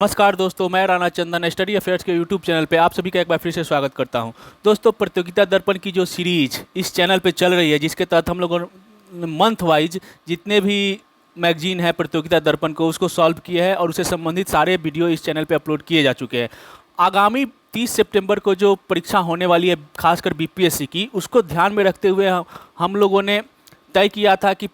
नमस्कार दोस्तों, मैं राणा चंदन स्टडी अफेयर्स के यूट्यूब चैनल पे आप सभी का एक बार फिर से स्वागत करता हूं। दोस्तों, प्रतियोगिता दर्पण की जो सीरीज इस चैनल पे चल रही है, जिसके तहत हम लोगों ने मंथ वाइज जितने भी मैगजीन है प्रतियोगिता दर्पण को उसको सॉल्व किया है और उससे संबंधित सारे वीडियो इस चैनल पे अपलोड किए जा चुके हैं। आगामी 30 सितंबर को जो परीक्षा होने वाली है, खासकर बीपीएससी की, उसको ध्यान में रखते हुए हम लोगों ने तय किया था कि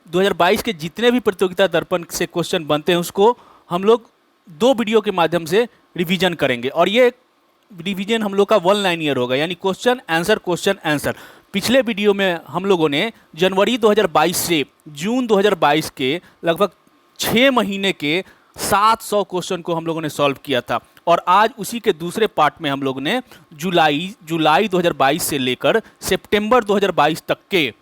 2022 के जितने भी प्रतियोगिता दर्पण से क्वेश्चन बनते हैं उसको हम लोग 2 वीडियो के माध्यम से रिवीजन करेंगे। और ये रिवीजन हम लोग का 1 लाइनियर होगा, यानी क्वेश्चन आंसर। पिछले वीडियो में हम लोगों ने जनवरी 2022 से जून 2022 के लगभग 6 महीने के 700 क्वेश्चन को हम लोगों ने सॉल्व किया था। और आज उसी के दूसरे पार्ट में हम लोगों ने जुलाई 2022 से लेकर सितंबर 2022 तक के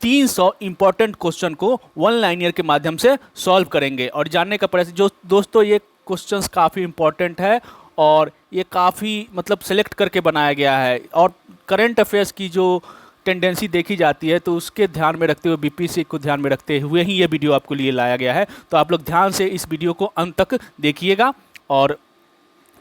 300 इंपॉर्टेंट क्वेश्चन को 1 लाइनियर के माध्यम से सॉल्व करेंगे। और जानने का प्रयास, जो दोस्तों ये क्वेश्चंस काफ़ी इंपॉर्टेंट है और ये काफ़ी सेलेक्ट करके बनाया गया है, और करंट अफेयर्स की जो टेंडेंसी देखी जाती है तो उसके ध्यान में रखते हुए, बीपीएससी को ध्यान में रखते हुए ही ये वीडियो आपको लिए लाया गया है। तो आप लोग ध्यान से इस वीडियो को अंत तक देखिएगा और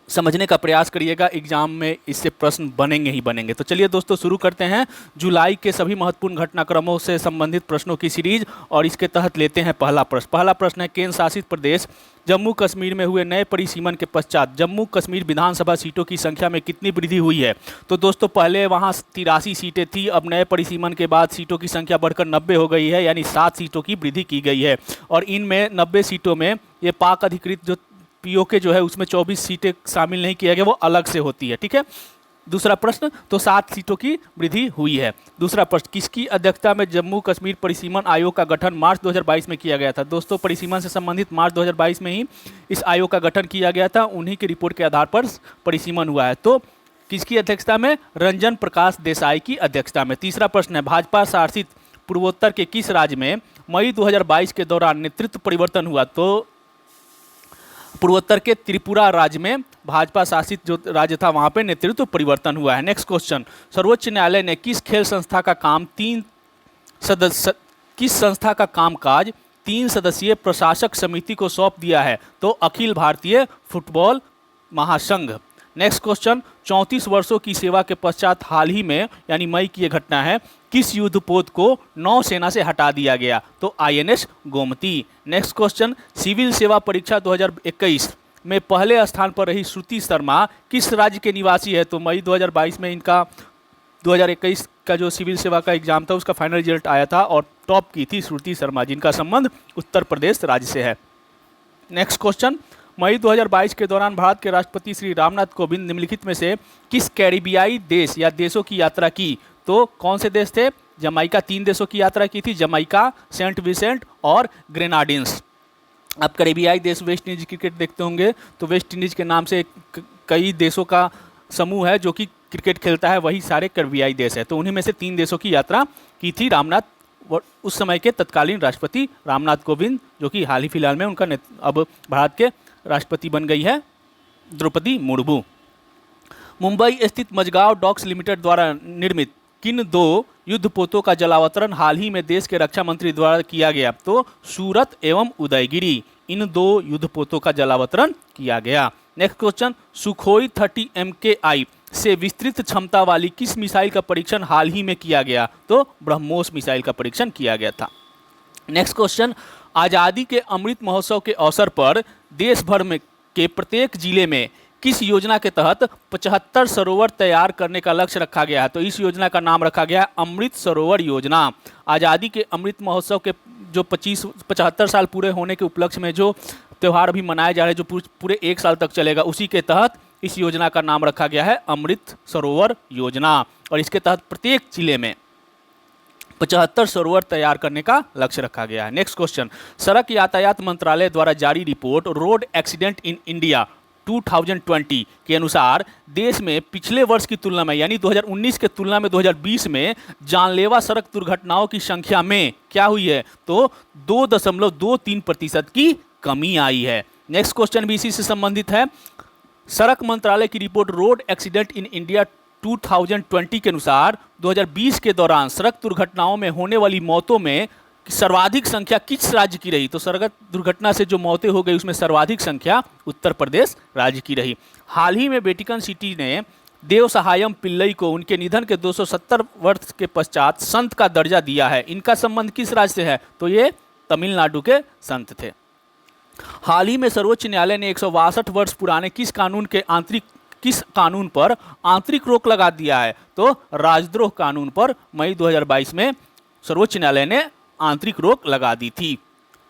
समझने का प्रयास करिएगा। एग्जाम में इससे प्रश्न बनेंगे ही बनेंगे। तो चलिए दोस्तों, शुरू करते हैं जुलाई के सभी महत्वपूर्ण घटनाक्रमों से संबंधित प्रश्नों की सीरीज, और इसके तहत लेते हैं पहला प्रश्न है, केंद्र शासित प्रदेश जम्मू कश्मीर में हुए नए परिसीमन के पश्चात जम्मू कश्मीर विधानसभा सीटों की संख्या में कितनी वृद्धि हुई है। तो दोस्तों, पहले वहाँ 83 सीटें थी, अब नए परिसीमन के बाद सीटों की संख्या बढ़कर 90 हो गई है, यानी 7 सीटों की वृद्धि की गई है। और इनमें 90 सीटों में ये पाक अधिकृत जो पीओके जो है उसमें 24 सीटें शामिल नहीं किया गया, वो अलग से होती है। ठीक है, दूसरा प्रश्न, तो 7 सीटों की वृद्धि हुई है। दूसरा प्रश्न, किसकी अध्यक्षता में जम्मू कश्मीर परिसीमन आयोग का गठन मार्च 2022 में किया गया था। दोस्तों, परिसीमन से संबंधित मार्च 2022 में ही इस आयोग का गठन किया गया था, उन्हीं की रिपोर्ट के आधार पर परिसीमन हुआ है। तो किसकी अध्यक्षता में? रंजन प्रकाश देसाई की अध्यक्षता में। तीसरा प्रश्न है, भाजपा शासित पूर्वोत्तर के किस राज्य में मई 2022 के दौरान नेतृत्व परिवर्तन हुआ। तो पूर्वोत्तर के त्रिपुरा राज्य में भाजपा शासित जो राज्य था वहां पे नेतृत्व परिवर्तन हुआ है। नेक्स्ट क्वेश्चन, सर्वोच्च न्यायालय ने किस संस्था का कामकाज 3 सदस्यीय प्रशासक समिति को सौंप दिया है। तो अखिल भारतीय फुटबॉल महासंघ। नेक्स्ट क्वेश्चन, 34 वर्षों की सेवा के पश्चात हाल ही में यानी मई की यह घटना है, किस युद्धपोत को नौसेना से हटा दिया गया। तो INS Gomti. Next question, civil सेवा परीक्षा 2021 में पहले स्थान पर रही श्रुति शर्मा किस राज्य के निवासी है। तो मई 2022 में इनका 2021 का जो सिविल सेवा का एग्जाम था उसका फाइनल रिजल्ट आया था और टॉप की थी श्रुति शर्मा, जिनका संबंध उत्तर प्रदेश राज्य से है। नेक्स्ट क्वेश्चन, मई 2022 के दौरान भारत के राष्ट्रपति श्री रामनाथ कोविंद निम्नलिखित में से किस कैरिबियाई देश या देशों की यात्रा की। तो कौन से देश थे? जमाइका। 3 देशों की यात्रा की थी, जमाइका, सेंट विंसेंट और ग्रेनाडिन्स। आप कैरिबियाई देश वेस्ट इंडीज क्रिकेट देखते होंगे, तो वेस्ट इंडीज के नाम से कई देशों का समूह है जो कि क्रिकेट खेलता है, वही सारे कैरिबियाई देश है। तो उन्हीं में से 3 देशों की यात्रा की थी उस समय के तत्कालीन राष्ट्रपति रामनाथ कोविंद, जो कि हाल ही फिलहाल में उनका अब भारत के राष्ट्रपति बन गई है द्रौपदी मुर्मू। मुंबई स्थित मझगांव डॉक्स लिमिटेड द्वारा निर्मित किन 2 युद्धपोतों का जलावतरण हाल ही में देश के रक्षा मंत्री द्वारा किया गया। तो सूरत एवं उदयगिरी, इन 2 युद्धपोतों का जलावतरण किया गया। नेक्स्ट क्वेश्चन, सुखोई 30 MKI से विस्तृत क्षमता वाली किस मिसाइल का परीक्षण हाल ही में किया गया। तो ब्रह्मोस मिसाइल का परीक्षण किया गया था। नेक्स्ट क्वेश्चन, आज़ादी के अमृत महोत्सव के अवसर पर देश भर में के प्रत्येक जिले में किस योजना के तहत 75 सरोवर तैयार करने का लक्ष्य रखा गया है। तो इस योजना का नाम रखा गया है अमृत सरोवर योजना। आज़ादी के अमृत महोत्सव के जो 75 साल पूरे होने के उपलक्ष्य में जो त्यौहार अभी मनाया जा रहा है, जो पूरे 1 साल तक चलेगा, उसी के तहत इस योजना का नाम रखा गया है अमृत सरोवर योजना। और इसके तहत प्रत्येक जिले में 75 सरोवर तैयार करने का लक्ष्य रखा गया है। नेक्स्ट क्वेश्चन, सड़क यातायात मंत्रालय द्वारा जारी report road accident in India 2020 के अनुसार देश में पिछले वर्ष की तुलना में यानी 2019 के तुलना में 2020 में जानलेवा सड़क दुर्घटनाओं की संख्या में क्या हुई है। तो 2.23% की कमी आई है। नेक्स्ट क्वेश्चन भी इसी से संबंधित है। सड़क मंत्रालय की report road accident in India 2020 के अनुसार 2020 के दौरान सड़क दुर्घटनाओं में होने वाली मौतों में सर्वाधिक संख्या किस राज्य की रही? तो सड़क दुर्घटना से जो मौतें हो गई उसमें सर्वाधिक संख्या उत्तर प्रदेश राज्य की रही। हाल ही में वेटिकन सिटी ने देव सहायम पिल्लई को उनके निधन के 270 वर्ष के पश्चात संत का दर्जा दिया है। इनका संबंध किस राज्य से है? तो ये तमिलनाडु के संत थे। हाल ही में सर्वोच्च न्यायालय ने 162 वर्ष पुराने किस कानून पर आंतरिक रोक लगा दिया है? तो राजद्रोह कानून पर मई 2022 में सर्वोच्च न्यायालय ने आंतरिक रोक लगा दी थी।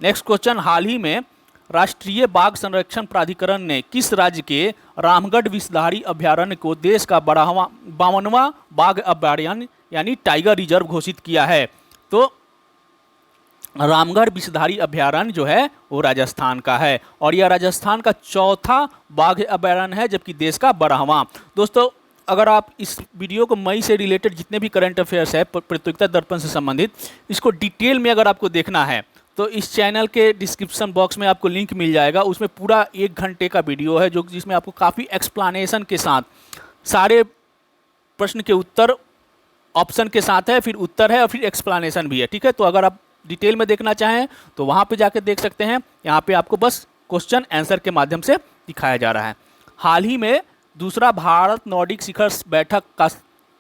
नेक्स्ट क्वेश्चन, हाल ही में राष्ट्रीय बाघ संरक्षण प्राधिकरण ने किस राज्य के रामगढ़ विषधारी अभयारण्य को देश का 52वां बाघ अभयारण्य यानी टाइगर रिजर्व घोषित किया है? तो रामगढ़ विषधारी अभयारण्य जो है वो राजस्थान का है और यह राजस्थान का चौथा बाघ अभयारण्य है, जबकि देश का 12वां। दोस्तों, अगर आप इस वीडियो को मई से रिलेटेड जितने भी करंट अफेयर्स है प्रतियोगिता दर्पण से संबंधित, इसको डिटेल में अगर आपको देखना है तो इस चैनल के डिस्क्रिप्शन बॉक्स में आपको लिंक मिल जाएगा। उसमें पूरा 1 घंटे का वीडियो है जिसमें आपको काफ़ी एक्सप्लेनेशन के साथ सारे प्रश्न के उत्तर ऑप्शन के साथ है, फिर उत्तर है और फिर एक्सप्लेनेशन भी है। ठीक है, तो अगर आप डिटेल में देखना चाहें तो वहाँ पे जाके देख सकते हैं। यहाँ पे आपको बस क्वेश्चन आंसर के माध्यम से दिखाया जा रहा है। हाल ही में दूसरा भारत नॉर्डिक शिखर बैठक का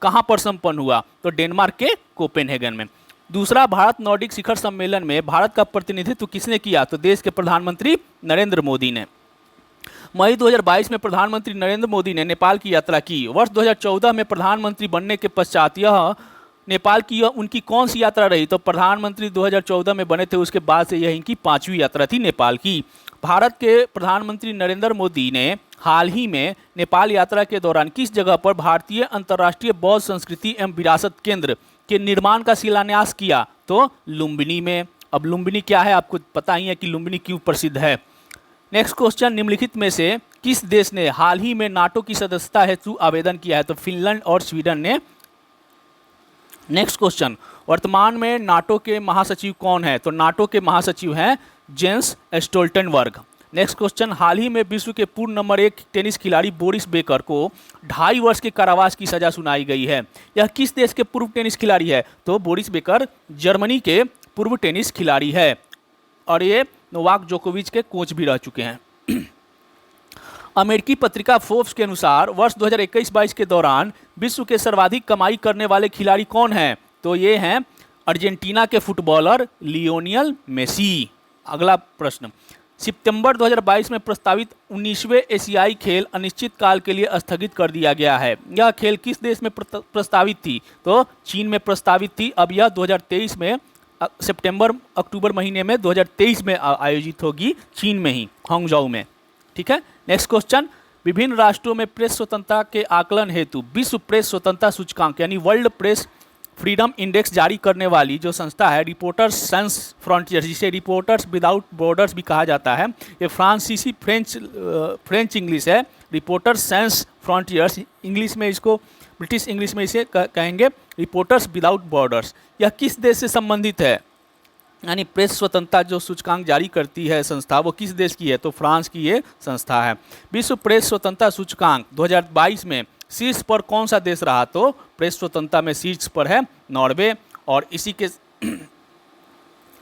कहाँ पर संपन्न हुआ? तो डेनमार्क के कोपेनहेगन में। दूसरा भारत नॉर्डिक शिखर सम्मेलन में भारत का प्रतिनिधित्व किसने किया? तो देश के प्रधानमंत्री नरेंद्र मोदी ने। मई 2022 में प्रधानमंत्री नरेंद्र मोदी ने नेपाल की यात्रा की। वर्ष 2014 में प्रधानमंत्री बनने के पश्चात यह नेपाल की उनकी कौन सी यात्रा रही? तो प्रधानमंत्री 2014 में बने थे, उसके बाद से यह इनकी 5वीं यात्रा थी नेपाल की। भारत के प्रधानमंत्री नरेंद्र मोदी ने हाल ही में नेपाल यात्रा के दौरान किस जगह पर भारतीय अंतर्राष्ट्रीय बौद्ध संस्कृति एवं विरासत केंद्र के निर्माण का शिलान्यास किया? तो लुम्बिनी में। अब लुम्बिनी क्या है आपको पता ही है कि लुम्बिनी क्यों प्रसिद्ध है। नेक्स्ट क्वेश्चन, निम्नलिखित में से किस देश ने हाल ही में नाटो की सदस्यता हेतु आवेदन किया है? तो फिनलैंड और स्वीडन ने। नेक्स्ट क्वेश्चन, वर्तमान में नाटो के महासचिव कौन है? तो नाटो के महासचिव हैं जेंस स्टोल्टनबर्ग। नेक्स्ट क्वेश्चन, हाल ही में विश्व के पूर्व नंबर 1 टेनिस खिलाड़ी बोरिस बेकर को 2.5 वर्ष के कारावास की सजा सुनाई गई है। यह किस देश के पूर्व टेनिस खिलाड़ी है? तो बोरिस बेकर जर्मनी के पूर्व टेनिस खिलाड़ी है और ये नोवाक जोकोविच के कोच भी रह चुके हैं। अमेरिकी पत्रिका फोर्ब्स के अनुसार वर्ष 2021-22 के दौरान विश्व के सर्वाधिक कमाई करने वाले खिलाड़ी कौन हैं? तो ये हैं अर्जेंटीना के फुटबॉलर लियोनेल मेसी। अगला प्रश्न, सितंबर 2022 में प्रस्तावित 19वें एशियाई खेल अनिश्चित काल के लिए स्थगित कर दिया गया है। यह खेल किस देश में प्रस्तावित थी? तो चीन में प्रस्तावित थी। अब यह 2023 में अक्टूबर महीने में 2023 में आयोजित होगी, चीन में ही, हांगझाऊ में। ठीक है। नेक्स्ट क्वेश्चन, विभिन्न राष्ट्रों में प्रेस स्वतंत्रता के आकलन हेतु विश्व प्रेस स्वतंत्रता सूचकांक यानी वर्ल्ड प्रेस फ्रीडम इंडेक्स जारी करने वाली जो संस्था है रिपोर्टर्स सैंस फ्रंटियर्स, जिसे रिपोर्टर्स विदाउट बॉर्डर्स भी कहा जाता है, ये फ्रांसीसी फ्रेंच इंग्लिश है, रिपोर्टर्स सैंस फ्रंटियर्स, इंग्लिश में इसको ब्रिटिश इंग्लिश में इसे कहेंगे रिपोर्टर्स विदाउट बॉर्डर्स। यह किस देश से संबंधित है? यानी प्रेस स्वतंत्रता जो सूचकांक जारी करती है संस्था, वो किस देश की है? तो फ्रांस की ये संस्था है। विश्व प्रेस स्वतंत्रता सूचकांक 2022 में शीर्ष पर कौन सा देश रहा? तो प्रेस स्वतंत्रता में शीर्ष पर है नॉर्वे। और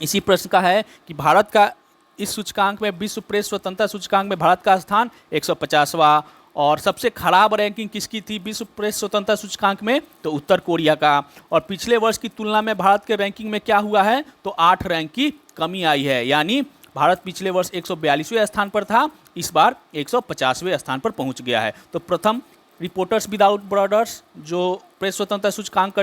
इसी प्रश्न का है कि भारत का इस सूचकांक में, विश्व प्रेस स्वतंत्रता सूचकांक में भारत का स्थान 150वां। और सबसे खराब रैंकिंग किसकी थी विश्व प्रेस स्वतंत्रता सूचकांक में? तो उत्तर कोरिया का। और पिछले वर्ष की तुलना में भारत के रैंकिंग में क्या हुआ है? तो 8 रैंक की कमी आई है। यानी भारत पिछले वर्ष 142वें स्थान पर था, इस बार 150वें स्थान पर पहुंच गया है। तो प्रथम रिपोर्टर्स विदाउट बॉर्डर्स जो प्रेस स्वतंत्रता सूचकांक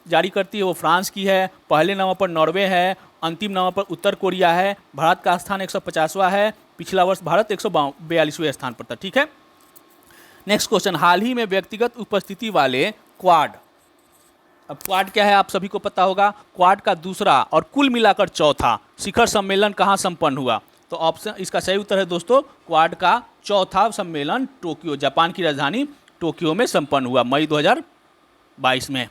जारी करती है वो फ्रांस की है। पहले नंबर पर नॉर्वे है, अंतिम नंबर पर उत्तर कोरिया है। भारत का स्थान 150वां है। पिछला वर्ष भारत 142वें स्थान पर था। ठीक है। नेक्स्ट क्वेश्चन, हाल ही में व्यक्तिगत उपस्थिति वाले क्वाड, अब क्वाड क्या है आप सभी को पता होगा, क्वाड का दूसरा और कुल मिलाकर चौथा शिखर सम्मेलन कहाँ संपन्न हुआ? तो ऑप्शन, इसका सही उत्तर है दोस्तों क्वाड का चौथा सम्मेलन टोक्यो, जापान की राजधानी टोक्यो में संपन्न हुआ मई 2022 में।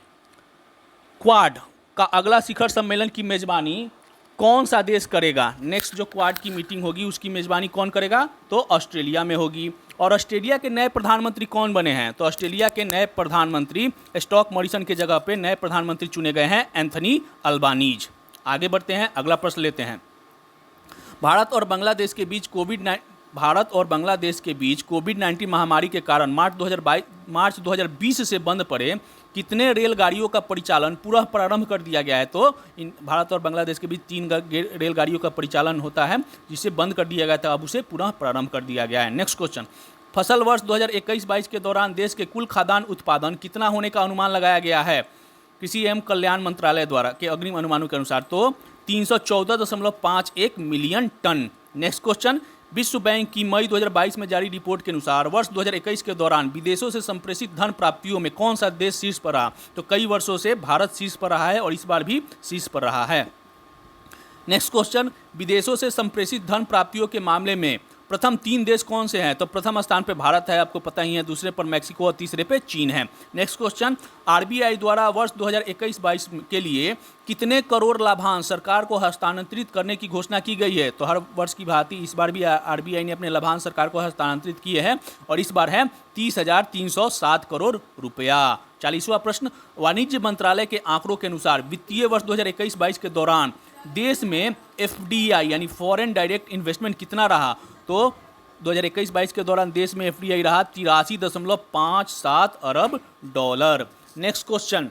क्वाड का अगला शिखर सम्मेलन की मेजबानी कौन सा देश करेगा? नेक्स्ट जो क्वाड की मीटिंग होगी उसकी मेजबानी कौन करेगा? तो ऑस्ट्रेलिया में होगी। और ऑस्ट्रेलिया के नए प्रधानमंत्री कौन बने हैं? तो ऑस्ट्रेलिया के नए प्रधानमंत्री स्कॉट मॉरिसन के जगह पे नए प्रधानमंत्री चुने गए हैं एंथनी अल्बानीज। आगे बढ़ते हैं, अगला प्रश्न लेते हैं। भारत और बांग्लादेश के बीच कोविड-19 महामारी के कारण मार्च 2020 से बंद पड़े कितने रेलगाड़ियों का परिचालन पुनः प्रारंभ कर दिया गया है? तो भारत और बांग्लादेश के बीच 3 रेलगाड़ियों का परिचालन होता है, जिसे बंद कर दिया गया था, अब उसे पुनः प्रारंभ कर दिया गया है। नेक्स्ट क्वेश्चन, फसल वर्ष 2021-22 के दौरान देश के कुल खाद्यान्न उत्पादन कितना होने का अनुमान लगाया गया है कृषि एवं कल्याण मंत्रालय द्वारा के अग्रिम अनुमानों के अनुसार? तो 314.51 मिलियन टन। नेक्स्ट क्वेश्चन, विश्व बैंक की मई 2022 में जारी रिपोर्ट के अनुसार वर्ष 2021 के दौरान विदेशों से संप्रेषित धन प्राप्तियों में कौन सा देश शीर्ष पर रहा? तो कई वर्षों से भारत शीर्ष पर रहा है और इस बार भी शीर्ष पर रहा है। नेक्स्ट क्वेश्चन, विदेशों से संप्रेषित धन प्राप्तियों के मामले में प्रथम 3 देश कौन से हैं? तो प्रथम स्थान पे भारत है, आपको पता ही है, दूसरे पर मैक्सिको और तीसरे पे चीन है। नेक्स्ट क्वेश्चन, आरबीआई द्वारा वर्ष 2021-22 के लिए कितने करोड़ लाभांश सरकार को हस्तांतरित करने की घोषणा की गई है? तो हर वर्ष की भांति इस बार भी आरबीआई ने अपने लाभांश सरकार को हस्तांतरित किए हैं और इस बार है 30,307 करोड़ रुपया। 40वां प्रश्न, वाणिज्य मंत्रालय के आंकड़ों के अनुसार वित्तीय वर्ष 2021-22 के दौरान देश में एफडीआई यानी फॉरेन डायरेक्ट इन्वेस्टमेंट कितना रहा? तो 2021-22 के दौरान देश में एफडीआई रहा 83.57 अरब डॉलर। नेक्स्ट क्वेश्चन,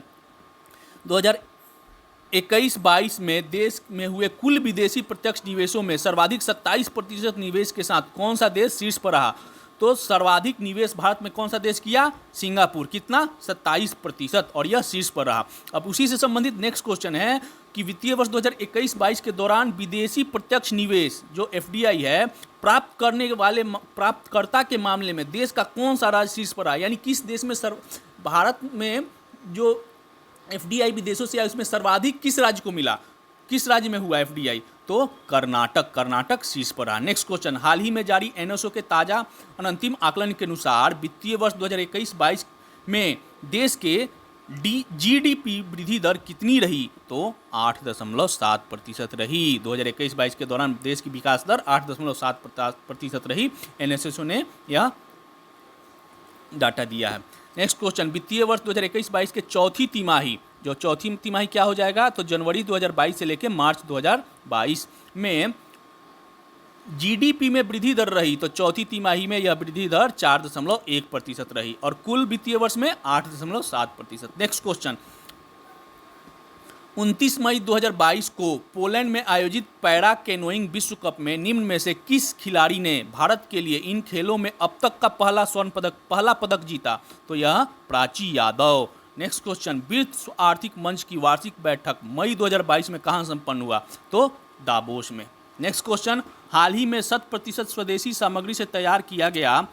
2021-22 में देश में हुए कुल विदेशी प्रत्यक्ष निवेशों में सर्वाधिक 27% निवेश के साथ कौन सा देश शीर्ष पर रहा? तो सर्वाधिक निवेश भारत में कौन सा देश किया? सिंगापुर। कितना? 27% और यह शीर्ष पर रहा। अब उसी से संबंधित नेक्स्ट क्वेश्चन है कि वित्तीय वर्ष 2021-22 के दौरान विदेशी प्रत्यक्ष निवेश जो एफडीआई है प्राप्तकर्ता के मामले में देश का कौन सा राज्य शीर्ष पर रहा? यानी किस देश में भारत में जो एफडीआई विदेशों से आया उसमें सर्वाधिक किस राज्य को मिला? किस राज्य में हुआ एफडीआई? तो कर्नाटक शीर्ष पर रहा। नेक्स्ट क्वेश्चन, हाल ही में जारी एनएसओ के ताजा अंतिम आकलन के अनुसार वित्तीय वर्ष 2021-22 में देश के जीडीपी वृद्धि दर कितनी रही? तो 8.7% रही। 2021-22 के दौरान देश की विकास दर 8.7% रही। एनएसओ ने यह डाटा दिया है। नेक्स्ट क्वेश्चन, वित्तीय वर्ष 2021-22 के चौथी तिमाही क्या हो जाएगा? तो जनवरी 2022 से लेकर मार्च 2022 में जीडीपी में वृद्धि दर रही। तो चौथी तिमाही में यह वृद्धि दर 4.1% रही और कुल वित्तीय वर्ष में 8.7%। नेक्स्ट क्वेश्चन, 29 मई 2022 को पोलैंड में आयोजित पैरा कैनोइंग विश्व कप में निम्न में से किस खिलाड़ी ने भारत के लिए इन खेलों में अब तक का पहला पदक जीता? तो यह प्राची यादव। नेक्स्ट क्वेश्चन, विश्व आर्थिक मंच की वार्षिक बैठक मई 2022 में कहां संपन्न हुआ? तो दावोस में। नेक्स्ट क्वेश्चन, हाल ही में 100% स्वदेशी सामग्री से तैयार किया गया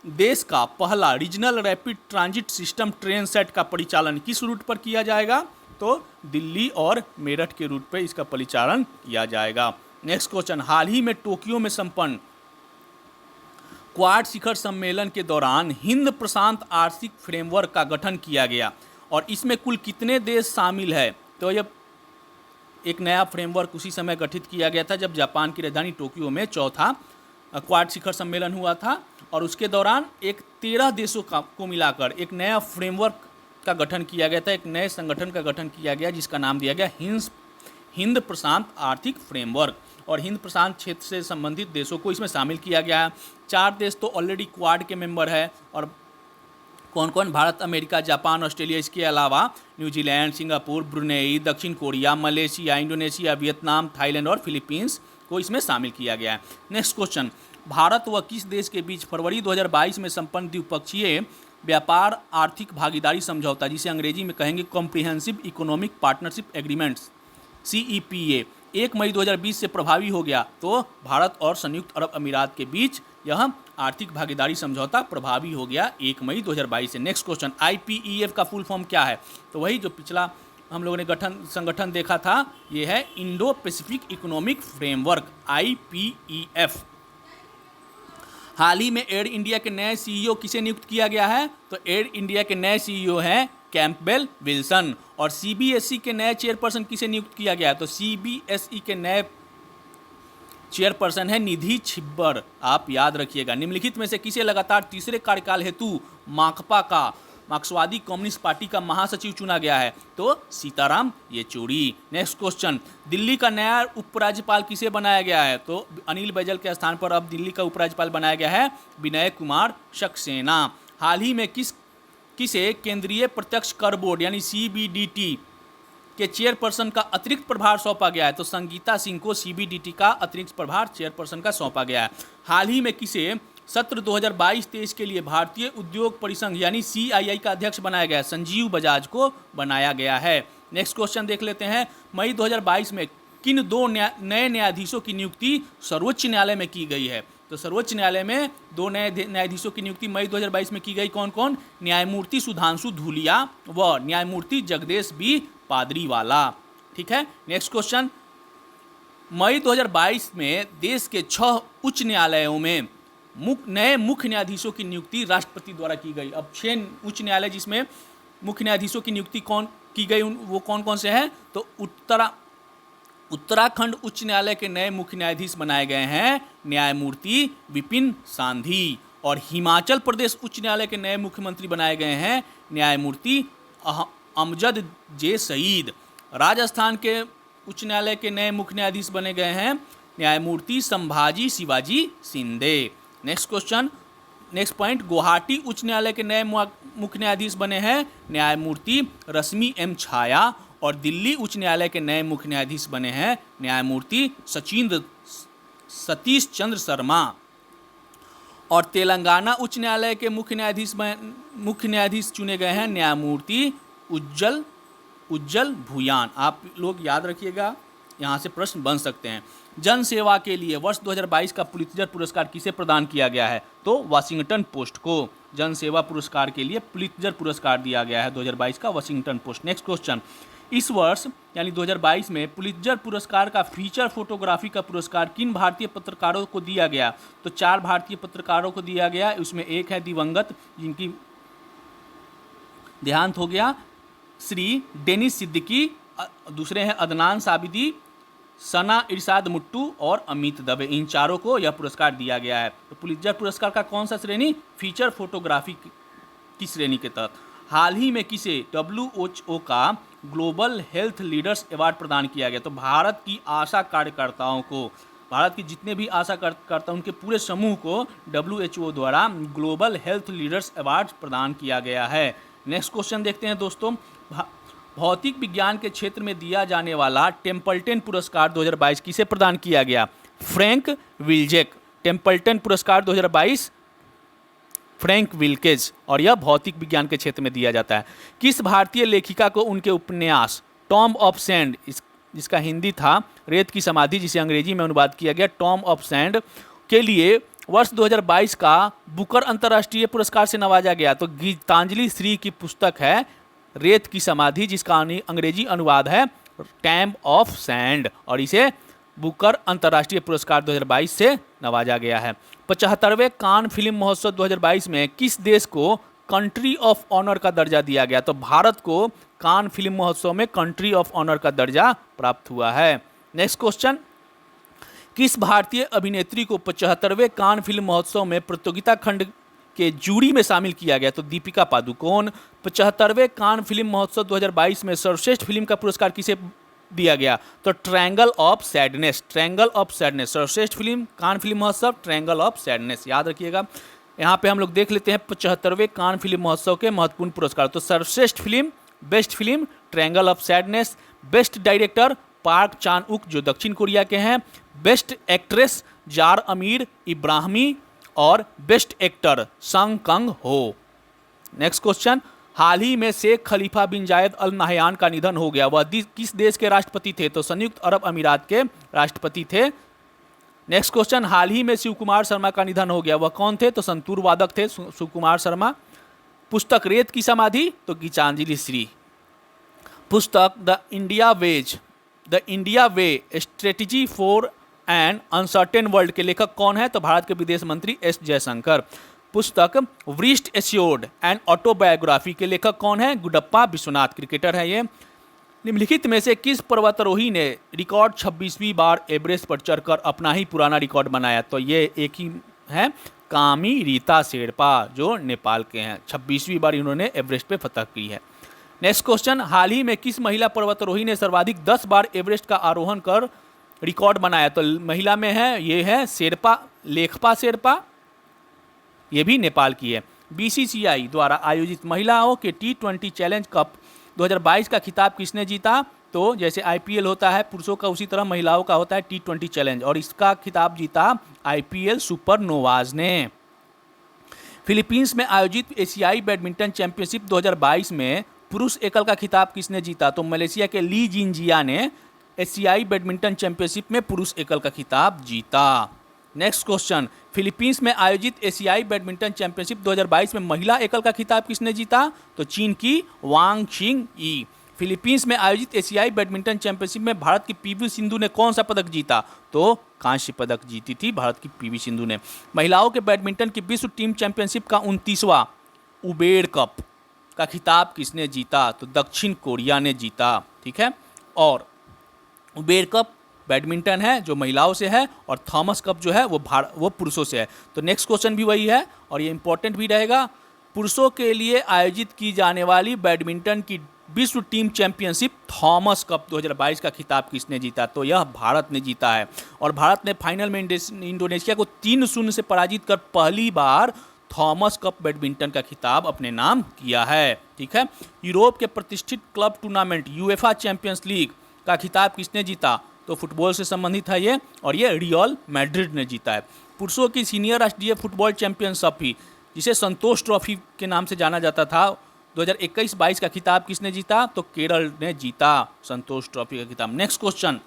देश का पहला regional rapid transit system train set का परिचालन किस रूट पर किया जाएगा? तो दिल्ली और मेरठ के रूट पर इसका परिचालन किया जाएगा। नेक्स्ट क्वेश्चन, हाल ही में टोक्यो में संपन्न क्वाड शिखर सम्मेलन के दौरान हिंद प्रशांत आर्थिक फ्रेमवर्क का गठन किया गया और इसमें कुल कितने देश शामिल है? तो यह एक नया फ्रेमवर्क उसी समय गठित किया गया था जब जापान की राजधानी टोक्यो में चौथा क्वाड शिखर सम्मेलन हुआ था और उसके दौरान 13 देशों को मिलाकर एक नया फ्रेमवर्क का गठन किया गया था, एक नए संगठन का गठन किया गया जिसका नाम दिया गया हिंद प्रशांत आर्थिक फ्रेमवर्क और हिंद प्रशांत क्षेत्र से संबंधित देशों को इसमें शामिल किया गया है। 4 देश तो ऑलरेडी क्वाड के मेंबर है और कौन कौन? भारत, अमेरिका, जापान, ऑस्ट्रेलिया, इसके अलावा न्यूजीलैंड, सिंगापुर, ब्रुनेई, दक्षिण Korea, Malaysia, Indonesia, Vietnam, Thailand और फिलीपींस को इसमें शामिल किया गया है। नेक्स्ट क्वेश्चन, भारत व किस देश के बीच फरवरी 2022 में संपन्न द्विपक्षीय व्यापार आर्थिक भागीदारी समझौता, जिसे अंग्रेजी में कहेंगे comprehensive economic partnership agreements CEPA, 1 मई 2020 से प्रभावी हो गया? तो भारत और संयुक्त अरब अमीरात के बीच यह आर्थिक भागीदारी समझौता प्रभावी हो गया 1 मई 2022 से। नेक्स्ट क्वेश्चन, IPEF का फुल फॉर्म क्या है? तो वही जो पिछला हम लोगों ने संगठन देखा था, ये है Indo Pacific economic framework IPEF। हाल ही में एयर इंडिया के नए CEO किसे नियुक्त किया गया है? तो एयर इंडिया के नए CEO हैं कैंपबेल विल्सन और CBSE के नए चेयरपर्सन किसे नियुक्त किया गया है? तो CBSE के नए चेयरपर्सन है निधि छिब्बर। आप याद रखिएगा। निम्नलिखित में से किसे लगातार तीसरे कार्यकाल हेतु माकपा का मार्क्सवादी कम्युनिस्ट पार्टी का महासचिव चुना गया है? तो सीताराम येचुरी। नेक्स्ट क्वेश्चन, दिल्ली का नया उपराज्यपाल किसे बनाया गया है? तो अनिल बैजल के स्थान पर अब दिल्ली का उपराज्यपाल बनाया गया है विनय कुमार सक्सेना। हाल ही में किसे केंद्रीय प्रत्यक्ष कर बोर्ड यानी CBDT के चेयरपर्सन का अतिरिक्त प्रभार सौंपा गया है? तो संगीता सिंह को CBDT का अतिरिक्त प्रभार चेयरपर्सन का सौंपा गया है। हाल ही में किसे सत्र 2022-23 के लिए भारतीय उद्योग परिसंघ यानी CII का अध्यक्ष बनाया गया है? संजीव बजाज को बनाया गया है। नेक्स्ट क्वेश्चन देख लेते हैं, मई 2022 में किन 2 नए न्यायाधीशों की नियुक्ति सर्वोच्च न्यायालय में की गई है? तो सर्वोच्च न्यायालय में 2 नए न्यायाधीशों की नियुक्ति मई 2022 में की गई। कौन कौन? न्यायमूर्ति सुधांशु धूलिया व न्यायमूर्ति जगदेश बी पादरीवाला। ठीक है। नेक्स्ट क्वेश्चन, मई 2022 में देश के 6 उच्च न्यायालयों में नए मुख्य न्यायाधीशों की नियुक्ति राष्ट्रपति द्वारा की गई। अब 6 उच्च न्यायालय जिसमें मुख्य न्यायाधीशों की नियुक्ति कौन की गई, वो कौन कौन से हैं? तो उत्तराखंड उच्च न्यायालय के नए मुख्य न्यायाधीश बनाए गए हैं न्यायमूर्ति विपिन सांधी, और हिमाचल प्रदेश उच्च न्यायालय के नए मुख्यमंत्री बनाए गए हैं न्यायमूर्ति अमजद जे सईद। राजस्थान के उच्च न्यायालय के नए मुख्य न्यायाधीश बने गए हैं न्यायमूर्ति Sambhaji Shivaji Shinde. Next question, next point, Guwahati उच्च न्यायालय के नए मुख्य न्यायाधीश बने हैं न्यायमूर्ति रश्मि एम छाया, और दिल्ली उच्च न्यायालय के नए मुख्य न्यायाधीश बने हैं न्यायमूर्ति सतीश चंद्र शर्मा, और तेलंगाना उच्च न्यायालय के मुख्य न्यायाधीश चुने गए हैं न्यायमूर्ति उज्जल भूयान। आप लोग याद रखिएगा, यहाँ से प्रश्न बन सकते हैं। जन सेवा के लिए वर्ष 2022 का पुलित्जर पुरस्कार किसे प्रदान किया गया है? तो वाशिंगटन पोस्ट को जन सेवा पुरस्कार के लिए पुलित्जर पुरस्कार दिया गया है 2022 का वाशिंगटन पोस्ट। नेक्स्ट क्वेश्चन, इस वर्ष यानी 2022 में पुलित्जर पुरस्कार का फीचर फोटोग्राफी का पुरस्कार किन भारतीय पत्रकारों को दिया गया? तो 4 भारतीय पत्रकारों को दिया गया। उसमें एक है दिवंगत जिनकी देहांत हो गया, श्री डेनिस सिद्दीकी, दूसरे हैं अदनान साबिदी, सना इरशाद मुट्टू और अमित दवे। इन 4 को यह पुरस्कार दिया गया है। तो पुलित्जर पुरस्कार का कौन सा श्रेणी? फीचर फोटोग्राफी की श्रेणी के तहत। हाल ही में किसे WHO का ग्लोबल हेल्थ लीडर्स अवार्ड प्रदान किया गया? तो भारत की आशा कार्यकर्ताओं को, भारत की जितने भी आशा कार्यकर्ता उनके पूरे समूह को WHO द्वारा ग्लोबल हेल्थ लीडर्स अवार्ड प्रदान किया गया है। नेक्स्ट क्वेश्चन देखते हैं दोस्तों, भौतिक विज्ञान के क्षेत्र में दिया जाने वाला टेम्पल्टन पुरस्कार 2022 किसे प्रदान किया गया? Frank Wilczek. टेम्पल्टन पुरस्कार 2022 फ्रैंक विल्केज, और यह भौतिक विज्ञान के क्षेत्र में दिया जाता है। किस भारतीय लेखिका को उनके उपन्यास टॉम ऑफ सैंड, जिसका हिंदी था रेत की समाधि, जिसे अंग्रेजी में अनुवाद किया गया टॉम ऑफ सैंड, के लिए वर्ष 2022 का बुकर अंतर्राष्ट्रीय पुरस्कार से नवाजा गया? तो गीतांजलि श्री की पुस्तक है रेत की समाधि, जिसका अंग्रेजी अनुवाद है टैम ऑफ सैंड, और इसे बुकर अंतर्राष्ट्रीय पुरस्कार 2022 से नवाजा गया है। 75वें कान फिल्म महोत्सव 2022 में किस देश को कंट्री ऑफ ऑनर का दर्जा दिया गया? तो भारत को कान फिल्म महोत्सव में कंट्री ऑफ ऑनर का दर्जा प्राप्त हुआ है। नेक्स्ट क्वेश्चन, किस भारतीय अभिनेत्री को 75वें कान फिल्म महोत्सव में प्रतियोगिता खंड के जूरी में शामिल किया गया? तो दीपिका पादुकोण। 75वें कान फिल्म महोत्सव 2022 में सर्वश्रेष्ठ फिल्म का पुरस्कार किसे दिया गया? तो triangle of sadness. Triangle of sadness सर्वश्रेष्ठ फिल्म कान फिल्म महोत्सव, ट्रायंगल ऑफ सैडनेस, याद रखिएगा। यहाँ पे हम लोग देख लेते हैं 75वें कान फिल्म महोत्सव के महत्वपूर्ण पुरस्कार। तो सर्वश्रेष्ठ फिल्म, best film Triangle of Sadness, best director Park Chan wook जो दक्षिण कोरिया के हैं, बेस्ट एक्ट्रेस जार अमीर इब्राहिमी, और बेस्ट एक्टर संग कंग हो। नेक्स्ट क्वेश्चन, हाल ही में शेख खलीफा बिन जायद अल नाहयान का निधन हो गया, वह किस देश के राष्ट्रपति थे? तो संयुक्त अरब अमीरात के राष्ट्रपति थे। नेक्स्ट क्वेश्चन, हाल ही में शिव कुमार शर्मा का निधन हो गया, वह कौन थे? तो संतूर वादक थे शिव कुमार शर्मा। पुस्तक रेत की समाधि, तो गीतांजलि श्री। पुस्तक the India way strategy for an uncertain world के लेखक कौन है? तो भारत के विदेश मंत्री एस जयशंकर। पुस्तक वृष्ट एश्योर्ड एंड ऑटोबायोग्राफी के लेखक कौन है? गुडप्पा विश्वनाथ, क्रिकेटर है ये। निम्नलिखित में से किस पर्वतारोही ने रिकॉर्ड 26वीं बार एवरेस्ट पर चढ़कर अपना ही पुराना रिकॉर्ड बनाया? तो ये एक ही है, कामी रीता शेरपा जो नेपाल के हैं। 26वीं बार इन्होंने एवरेस्ट पे फतह की है। नेक्स्ट क्वेश्चन, हाल ही में किस महिला पर्वतारोही ने सर्वाधिक 10 बार एवरेस्ट का आरोहण कर रिकॉर्ड बनाया? तो महिला में है, ये है शेरपा, लेखपा शेरपा, ये भी नेपाल की है। बीसीसीआई द्वारा आयोजित महिलाओं के T20 चैलेंज कप 2022 का खिताब किसने जीता? तो जैसे आईपीएल होता है पुरुषों का, उसी तरह महिलाओं का होता है T20 चैलेंज, और इसका खिताब जीता आईपीएल सुपरनोवाज ने। फिलीपींस में आयोजित एशियाई बैडमिंटन चैंपियनशिप 2022 में पुरुष एकल का खिताब किसने जीता? तो मलेशिया के ली जिनजिया ने एशियाई बैडमिंटन चैंपियनशिप में पुरुष एकल का खिताब जीता। नेक्स्ट क्वेश्चन, फिलीपींस में आयोजित एशियाई बैडमिंटन चैंपियनशिप 2022 में महिला एकल का खिताब किसने जीता? तो चीन की वांग छिंग ई। फिलीपींस में आयोजित एशियाई बैडमिंटन चैंपियनशिप में भारत की पीवी सिंधु ने कौन सा पदक जीता? तो कांस्य पदक जीती थी भारत की पीवी सिंधु ने। महिलाओं के बैडमिंटन की विश्व टीम चैंपियनशिप का 29वां उबेर कप का खिताब किसने जीता? तो दक्षिण कोरिया ने जीता। ठीक है, और उबेर कप बैडमिंटन है जो महिलाओं से है, और थॉमस कप जो है वो पुरुषों से है। तो नेक्स्ट क्वेश्चन भी वही है और ये इंपॉर्टेंट भी रहेगा। पुरुषों के लिए आयोजित की जाने वाली बैडमिंटन की विश्व टीम चैंपियनशिप थॉमस कप 2022 का खिताब किसने जीता? तो यह भारत ने जीता है, और भारत ने फाइनल में इंडोनेशिया को 3-0 से पराजित कर पहली बार थॉमस कप बैडमिंटन का खिताब अपने नाम किया है। ठीक है, यूरोप के प्रतिष्ठित club tournament UEFA champions league का खिताब किसने जीता? तो फुटबॉल से संबंधित है ये, और ये रियल मैड्रिड ने जीता है। पुरुषों की सीनियर राष्ट्रीय फुटबॉल चैंपियनशिप भी, जिसे संतोष ट्रॉफी के नाम से जाना जाता था, 2021-22 का खिताब किसने जीता? तो केरल ने जीता संतोष ट्रॉफी का खिताब। नेक्स्ट क्वेश्चन,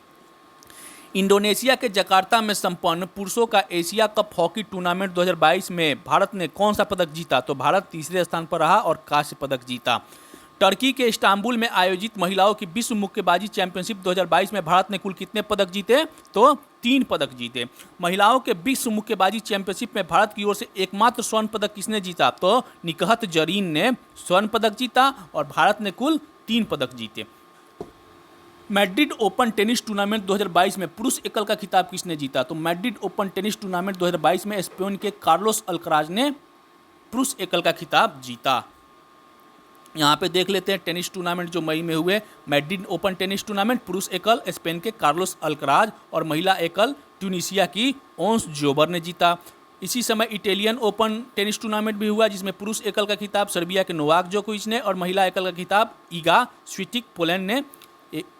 इंडोनेशिया के जकार्ता में संपन्न पुरुषों का एशिया कप हॉकी टूर्नामेंट 2022 में भारत ने कौन सा पदक जीता? तो भारत तीसरे स्थान पर रहा और कांस्य पदक जीता। टर्की के इस्तांबुल में आयोजित महिलाओं की विश्व मुक्केबाजी चैंपियनशिप 2022 में भारत ने कुल कितने पदक जीते? तो 3 पदक जीते। महिलाओं के विश्व मुक्केबाजी चैंपियनशिप में भारत की ओर से एकमात्र स्वर्ण पदक किसने जीता? तो निकहत जरीन ने स्वर्ण पदक जीता, और भारत ने कुल 3 पदक जीते। मैड्रिड ओपन टेनिस टूर्नामेंट 2022 में पुरुष एकल का खिताब किसने जीता? तो मैड्रिड ओपन टेनिस टूर्नामेंट 2022 में स्पेन के कार्लोस अल्कराज ने पुरुष एकल का खिताब जीता। यहाँ पे देख लेते हैं टेनिस टूर्नामेंट जो मई में हुए। मैड्रिड ओपन टेनिस टूर्नामेंट पुरुष एकल स्पेन के कार्लोस अल्कराज, और महिला एकल ट्यूनीशिया की ओंस जोबर ने जीता। इसी समय इटालियन ओपन टेनिस टूर्नामेंट भी हुआ, जिसमें पुरुष एकल का खिताब सर्बिया के नोवाक जोकोविच ने, और महिला एकल का खिताब ईगा स्विएटेक पोलैंड ने,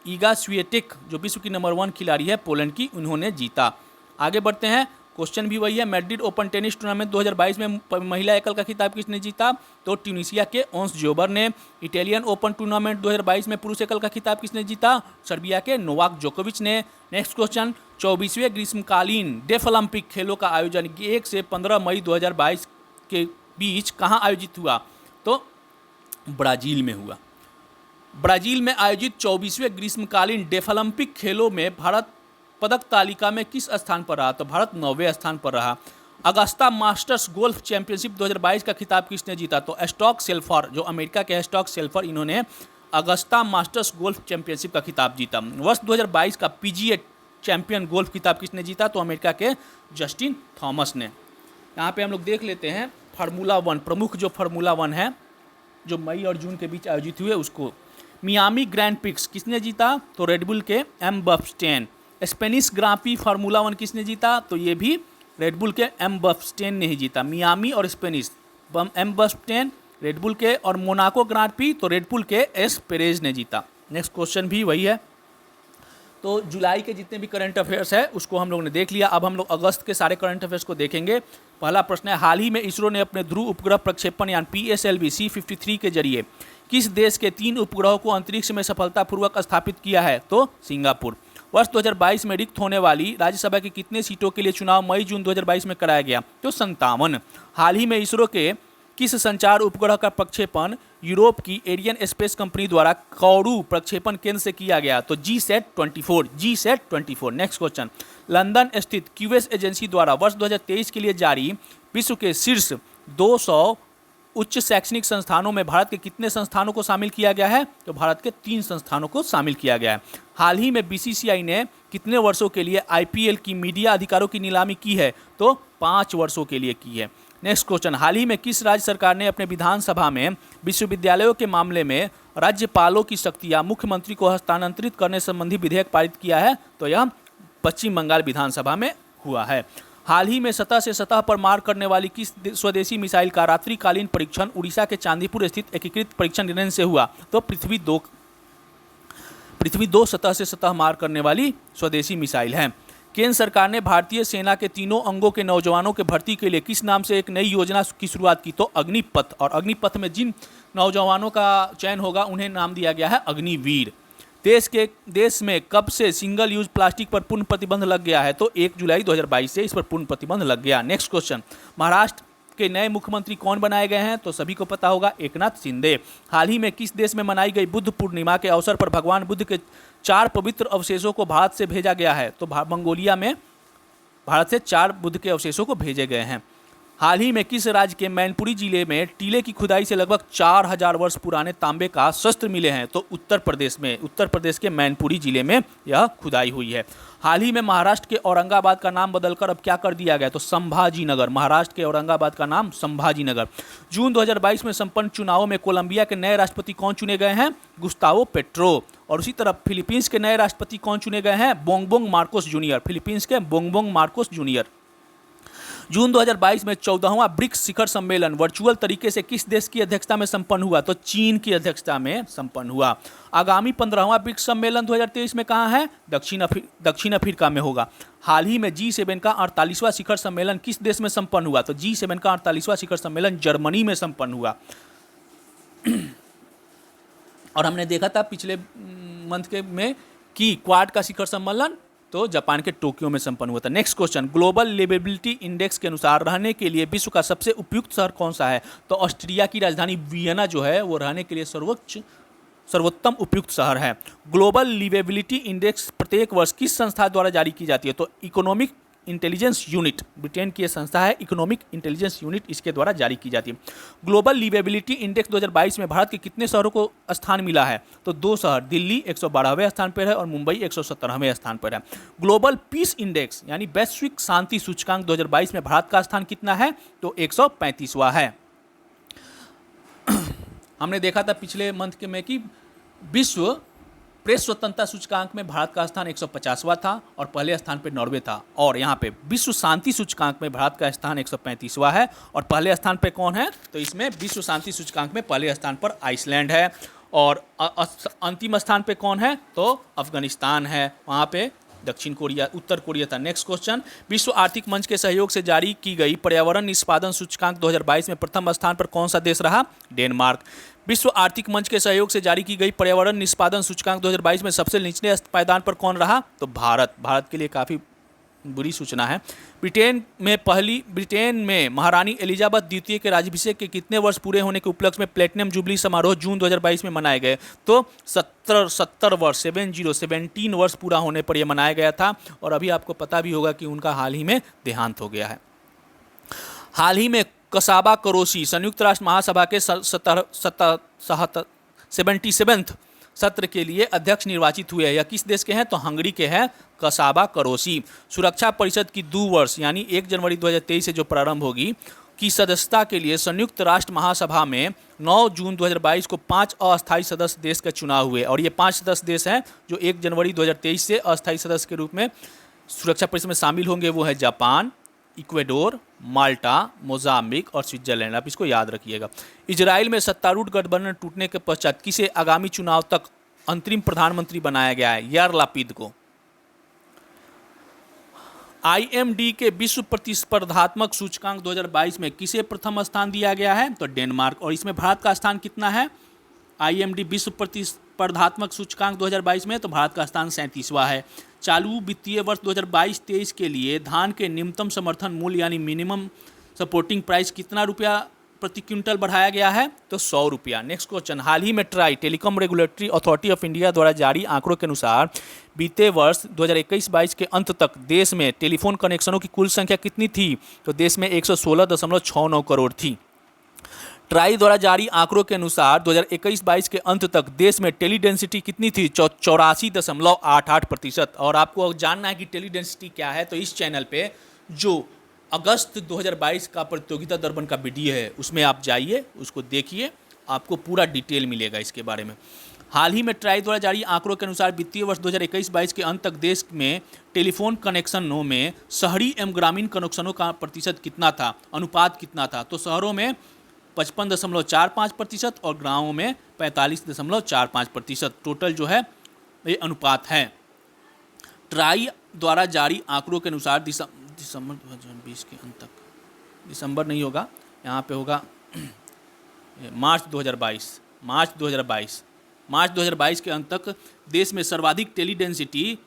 ईगा स्विएटेक जो विश्व की नंबर 1 खिलाड़ी है पोलैंड की, उन्होंने जीता। आगे बढ़ते हैं, क्वेश्चन भी वही है। मैड्रिड ओपन टेनिस टूर्नामेंट 2022 में महिला एकल का खिताब किसने जीता? तो ट्यूनीशिया के ओंस जोबर ने। इटालियन ओपन टूर्नामेंट 2022 में पुरुष एकल का खिताब किसने जीता? सर्बिया के नोवाक जोकोविच ने। नेक्स्ट क्वेश्चन, 24वें ग्रीष्मकालीन डेफ ओलंपिक खेलों का आयोजन 1 से 15 मई 2022 के बीच कहाँ आयोजित हुआ? तो ब्राज़ील में हुआ। ब्राज़ील में आयोजित 24वें ग्रीष्मकालीन डेफ ओलंपिक खेलों में भारत पदक तालिका में किस स्थान पर रहा? तो भारत 9वें स्थान पर रहा। अगस्ता मास्टर्स गोल्फ चैंपियनशिप 2022 का खिताब किसने जीता? तो स्टॉक शेल्फर जो अमेरिका के स्टॉक शेल्फर, इन्होंने अगस्ता मास्टर्स गोल्फ चैंपियनशिप का खिताब जीता। वर्ष 2022 का पीजीए चैंपियन गोल्फ खिताब किसने जीता? तो अमेरिका के जस्टिन थॉमस ने। यहाँ पे हम लोग देख लेते हैं फार्मूला 1, प्रमुख जो फार्मूला 1 है जो मई और जून के बीच आयोजित हुए उसको। मियामी ग्रैंड प्रिक्स किसने जीता? तो रेडबुल के एम बर्स्टेन। स्पेनिश ग्रां प्री फार्मूला 1 किसने जीता? तो ये भी रेडबुल के एम बर्स्टेन ने ही जीता। मियामी और स्पेनिश एम बर्स्टेन रेडबुल के, और मोनाको ग्रां प्री तो रेडबुल के एस पेरेज ने जीता। नेक्स्ट क्वेश्चन भी वही है। तो जुलाई के जितने भी करंट अफेयर्स है उसको हम लोग ने देख लिया। अब हम लोग अगस्त के सारे करंट अफेयर्स को देखेंगे। पहला प्रश्न है, हाल ही में इसरो ने अपने ध्रुव उपग्रह प्रक्षेपण यान PSLV C-53 के जरिए किस देश के 3 उपग्रहों को अंतरिक्ष में सफलतापूर्वक स्थापित किया है? तो सिंगापुर। वर्ष 2022 में रिक्त होने वाली राज्यसभा की कितने सीटों के लिए चुनाव मई जून 2022 में कराया गया? तो 57। हाल ही में इसरो के किस संचार उपग्रह का प्रक्षेपण यूरोप की एरियन स्पेस कंपनी द्वारा कौरू प्रक्षेपण केंद्र से किया गया? तो GSAT-24। नेक्स्ट क्वेश्चन, लंदन स्थित क्यूएस एजेंसी द्वारा वर्ष 2023 के लिए जारी विश्व के शीर्ष 200 उच्च शैक्षणिक संस्थानों में भारत के कितने संस्थानों को शामिल किया गया है? तो भारत के 3 संस्थानों को शामिल किया गया है। हाल ही में बीसीसीआई ने कितने वर्षों के लिए आईपीएल की मीडिया अधिकारों की नीलामी की है? तो 5 वर्षों के लिए की है। नेक्स्ट क्वेश्चन, हाल ही में किस राज्य सरकार ने अपने विधानसभा में विश्वविद्यालयों के मामले में राज्यपालों की शक्तियां मुख्यमंत्री को हस्तांतरित करने संबंधी विधेयक पारित किया है? तो यह पश्चिम बंगाल विधानसभा में हुआ है। हाल ही में सतह से सतह पर मार करने वाली किस स्वदेशी मिसाइल का रात्रिकालीन परीक्षण उड़ीसा के चांदीपुर स्थित एकीकृत परीक्षण निलयन से हुआ? तो पृथ्वी 2 सतह से सतह मार करने वाली स्वदेशी मिसाइल है। केंद्र सरकार ने भारतीय सेना के तीनों अंगों के नौजवानों के भर्ती के लिए किस नाम से एक नई योजना की शुरुआत की? तो अग्निपथ। और अग्निपथ में जिन नौजवानों का चयन होगा उन्हें नाम दिया गया है अग्निवीर। देश में कब से सिंगल यूज प्लास्टिक पर पूर्ण प्रतिबंध लग गया है? तो 1 जुलाई 2022 से इस पर पूर्ण प्रतिबंध लग गया। नेक्स्ट क्वेश्चन, महाराष्ट्र के नए मुख्यमंत्री कौन बनाए गए हैं? तो सभी को पता होगा, एकनाथ शिंदे। हाल ही में किस देश में मनाई गई बुद्ध पूर्णिमा के अवसर पर भगवान बुद्ध के 4 पवित्र अवशेषों को भारत से भेजा गया है? तो मंगोलिया में भारत से 4 बुद्ध के अवशेषों को भेजे गए हैं। हाल ही में किस राज्य के मैनपुरी जिले में टीले की खुदाई से लगभग 4000 वर्ष पुराने तांबे का शस्त्र मिले हैं? तो उत्तर प्रदेश के मैनपुरी जिले में यह खुदाई हुई है। हाल ही में महाराष्ट्र के औरंगाबाद का नाम बदलकर अब क्या कर दिया गया? तो संभाजी नगर। महाराष्ट्र के औरंगाबाद का नाम संभाजी नगर। जून 2022 में संपन्न चुनावों में कोलंबिया के नए राष्ट्रपति कौन चुने गए हैं? Gustavo petro. और उसी तरह फिलीपींस के नए राष्ट्रपति कौन चुने गए हैं? Bongbong Marcos junior. फिलीपींस के बोंगबोंग मार्कोस जूनियर। जून 2022 में 14वां ब्रिक्स शिखर सम्मेलन वर्चुअल तरीके से किस देश की अध्यक्षता में संपन्न हुआ? तो चीन की अध्यक्षता में संपन्न हुआ। आगामी 15वां ब्रिक्स सम्मेलन 2023 में कहाँ है? दक्षिण अफ्रीका में होगा। हाल ही में G7 का 48वां शिखर सम्मेलन किस देश में संपन्न हुआ? तो G7 का 48वां शिखर सम्मेलन जर्मनी में संपन्न हुआ। और हमने देखा था पिछले मंथ में कि क्वाड का शिखर सम्मेलन तो जापान के टोक्यो में संपन्न हुआ था। Next question, global liveability index के अनुसार रहने के लिए विश्व का सबसे उपयुक्त शहर कौन सा है? तो ऑस्ट्रिया की राजधानी वियना जो है वो रहने के लिए सर्वोत्तम उपयुक्त शहर है। ग्लोबल लिवेबिलिटी इंडेक्स प्रत्येक वर्ष किस संस्था द्वारा जारी की जाती है? तो इकोनॉमिक इंटेलिजेंस यूनिट, ब्रिटेन की यह संस्था है, इकोनॉमिक इंटेलिजेंस यूनिट, इसके द्वारा जारी की जाती है। ग्लोबल लिवेबिलिटी इंडेक्स 2022 में भारत के कितने शहरों को स्थान मिला है? तो 2 शहर, दिल्ली 112वें स्थान पर है और मुंबई 117वें स्थान पर है। ग्लोबल पीस इंडेक्स यानी वैश्विक शांति सूचकांक 2022 में भारत का स्थान कितना है? तो 135वां है। हमने देखा था पिछले मंथ के में कि विश्व प्रेस स्वतंत्रता सूचकांक में भारत का स्थान 150वां था और पहले स्थान पर नॉर्वे था। और यहाँ पे विश्व शांति सूचकांक में भारत का स्थान 135वां है और पहले स्थान पे कौन है? तो इसमें विश्व शांति सूचकांक में पहले स्थान पर आइसलैंड है और अंतिम स्थान पे कौन है? तो अफगानिस्तान है, वहाँ पे उत्तर कोरिया था। नेक्स्ट क्वेश्चन, विश्व आर्थिक मंच के सहयोग से जारी की गई पर्यावरण निष्पादन सूचकांक 2022 में प्रथम स्थान पर कौन सा देश रहा? डेनमार्क। विश्व आर्थिक मंच के सहयोग से जारी की गई पर्यावरण निष्पादन सूचकांक 2022 में सबसे निचले पायदान पर कौन रहा? तो भारत के लिए काफ़ी बुरी सूचना है। ब्रिटेन में महारानी एलिजाबेथ द्वितीय के राज्याभिषेक के कितने वर्ष पूरे होने के उपलक्ष्य में प्लेटिनम जुबली समारोह जून 2022 में मनाए गए? तो 17 वर्ष 17 वर्ष पूरा होने पर यह मनाया गया था। और अभी आपको पता भी होगा कि उनका हाल ही में देहांत हो गया है। हाल ही में कसाबा करोशी संयुक्त राष्ट्र महासभा के 77वें सत्र के लिए अध्यक्ष निर्वाचित हुए हैं। यह किस देश के हैं? तो हंगरी के हैं कसाबा करोशी। सुरक्षा परिषद की 2 वर्ष यानी 1 जनवरी 2023 से जो प्रारंभ होगी की सदस्यता के लिए संयुक्त राष्ट्र महासभा में 9 जून 2022 को 5 अस्थायी सदस्य देश का चुनाव हुए और ये 5 सदस्य देश हैं जो 1 जनवरी 2023 से अस्थायी सदस्य के रूप में सुरक्षा परिषद में शामिल होंगे। वो है जापान, इक्वेडोर, माल्टा, मोजाम्बिक और स्विट्जरलैंड। आप इसको याद रखिएगा। इजराइल में सत्तारूढ़ गठबंधन टूटने के पश्चात किसे आगामी चुनाव तक अंतरिम प्रधानमंत्री बनाया गया है? यार लापिद को। IMD के विश्व प्रतिस्पर्धात्मक सूचकांक 2022 में किसे प्रथम स्थान दिया गया है? तो डेनमार्क। और इसमें भारत का स्थान कितना है? IMD विश्व प्रतिस्पर्धात्मक सूचकांक 2022 में तो भारत का स्थान 37वां है। चालू वित्तीय वर्ष 2022-23 के लिए धान के न्यूनतम समर्थन मूल्य यानी मिनिमम सपोर्टिंग प्राइस कितना रुपया प्रति क्विंटल बढ़ाया गया है? तो 100 रुपया। नेक्स्ट क्वेश्चन, हाल ही में try telecom regulatory authority of India द्वारा जारी आंकड़ों के अनुसार बीते वर्ष 2021-22 के अंत तक देश में टेलीफोन कनेक्शनों की कुल संख्या कितनी थी? तो देश में 116.69 करोड़ थी। ट्राई द्वारा जारी आंकड़ों के अनुसार 2021-22 के अंत तक देश में टेली डेंसिटी कितनी थी? 84.88%। और आपको जानना है कि टेली डेंसिटी क्या है, तो इस चैनल पे जो अगस्त 2022 का प्रतियोगिता दर्पण का वीडियो है उसमें आप जाइए, उसको देखिए, आपको पूरा डिटेल मिलेगा इसके बारे में। हाल ही में ट्राई द्वारा जारी आंकड़ों के अनुसार वित्तीय वर्ष 2021-22 के अंत तक देश में टेलीफोन कनेक्शनों में शहरी एवं ग्रामीण कनेक्शनों का प्रतिशत कितना था, अनुपात कितना था? तो शहरों में 55.45% और गाँवों में 45.45%। टोटल जो है ये अनुपात है। ट्राई द्वारा जारी आंकड़ों के अनुसार दिसंबर 2020 के अंत तक, दिसंबर नहीं होगा, यहाँ पे होगा मार्च 2022 के अंत तक देश में सर्वाधिक टेली डेंसिटी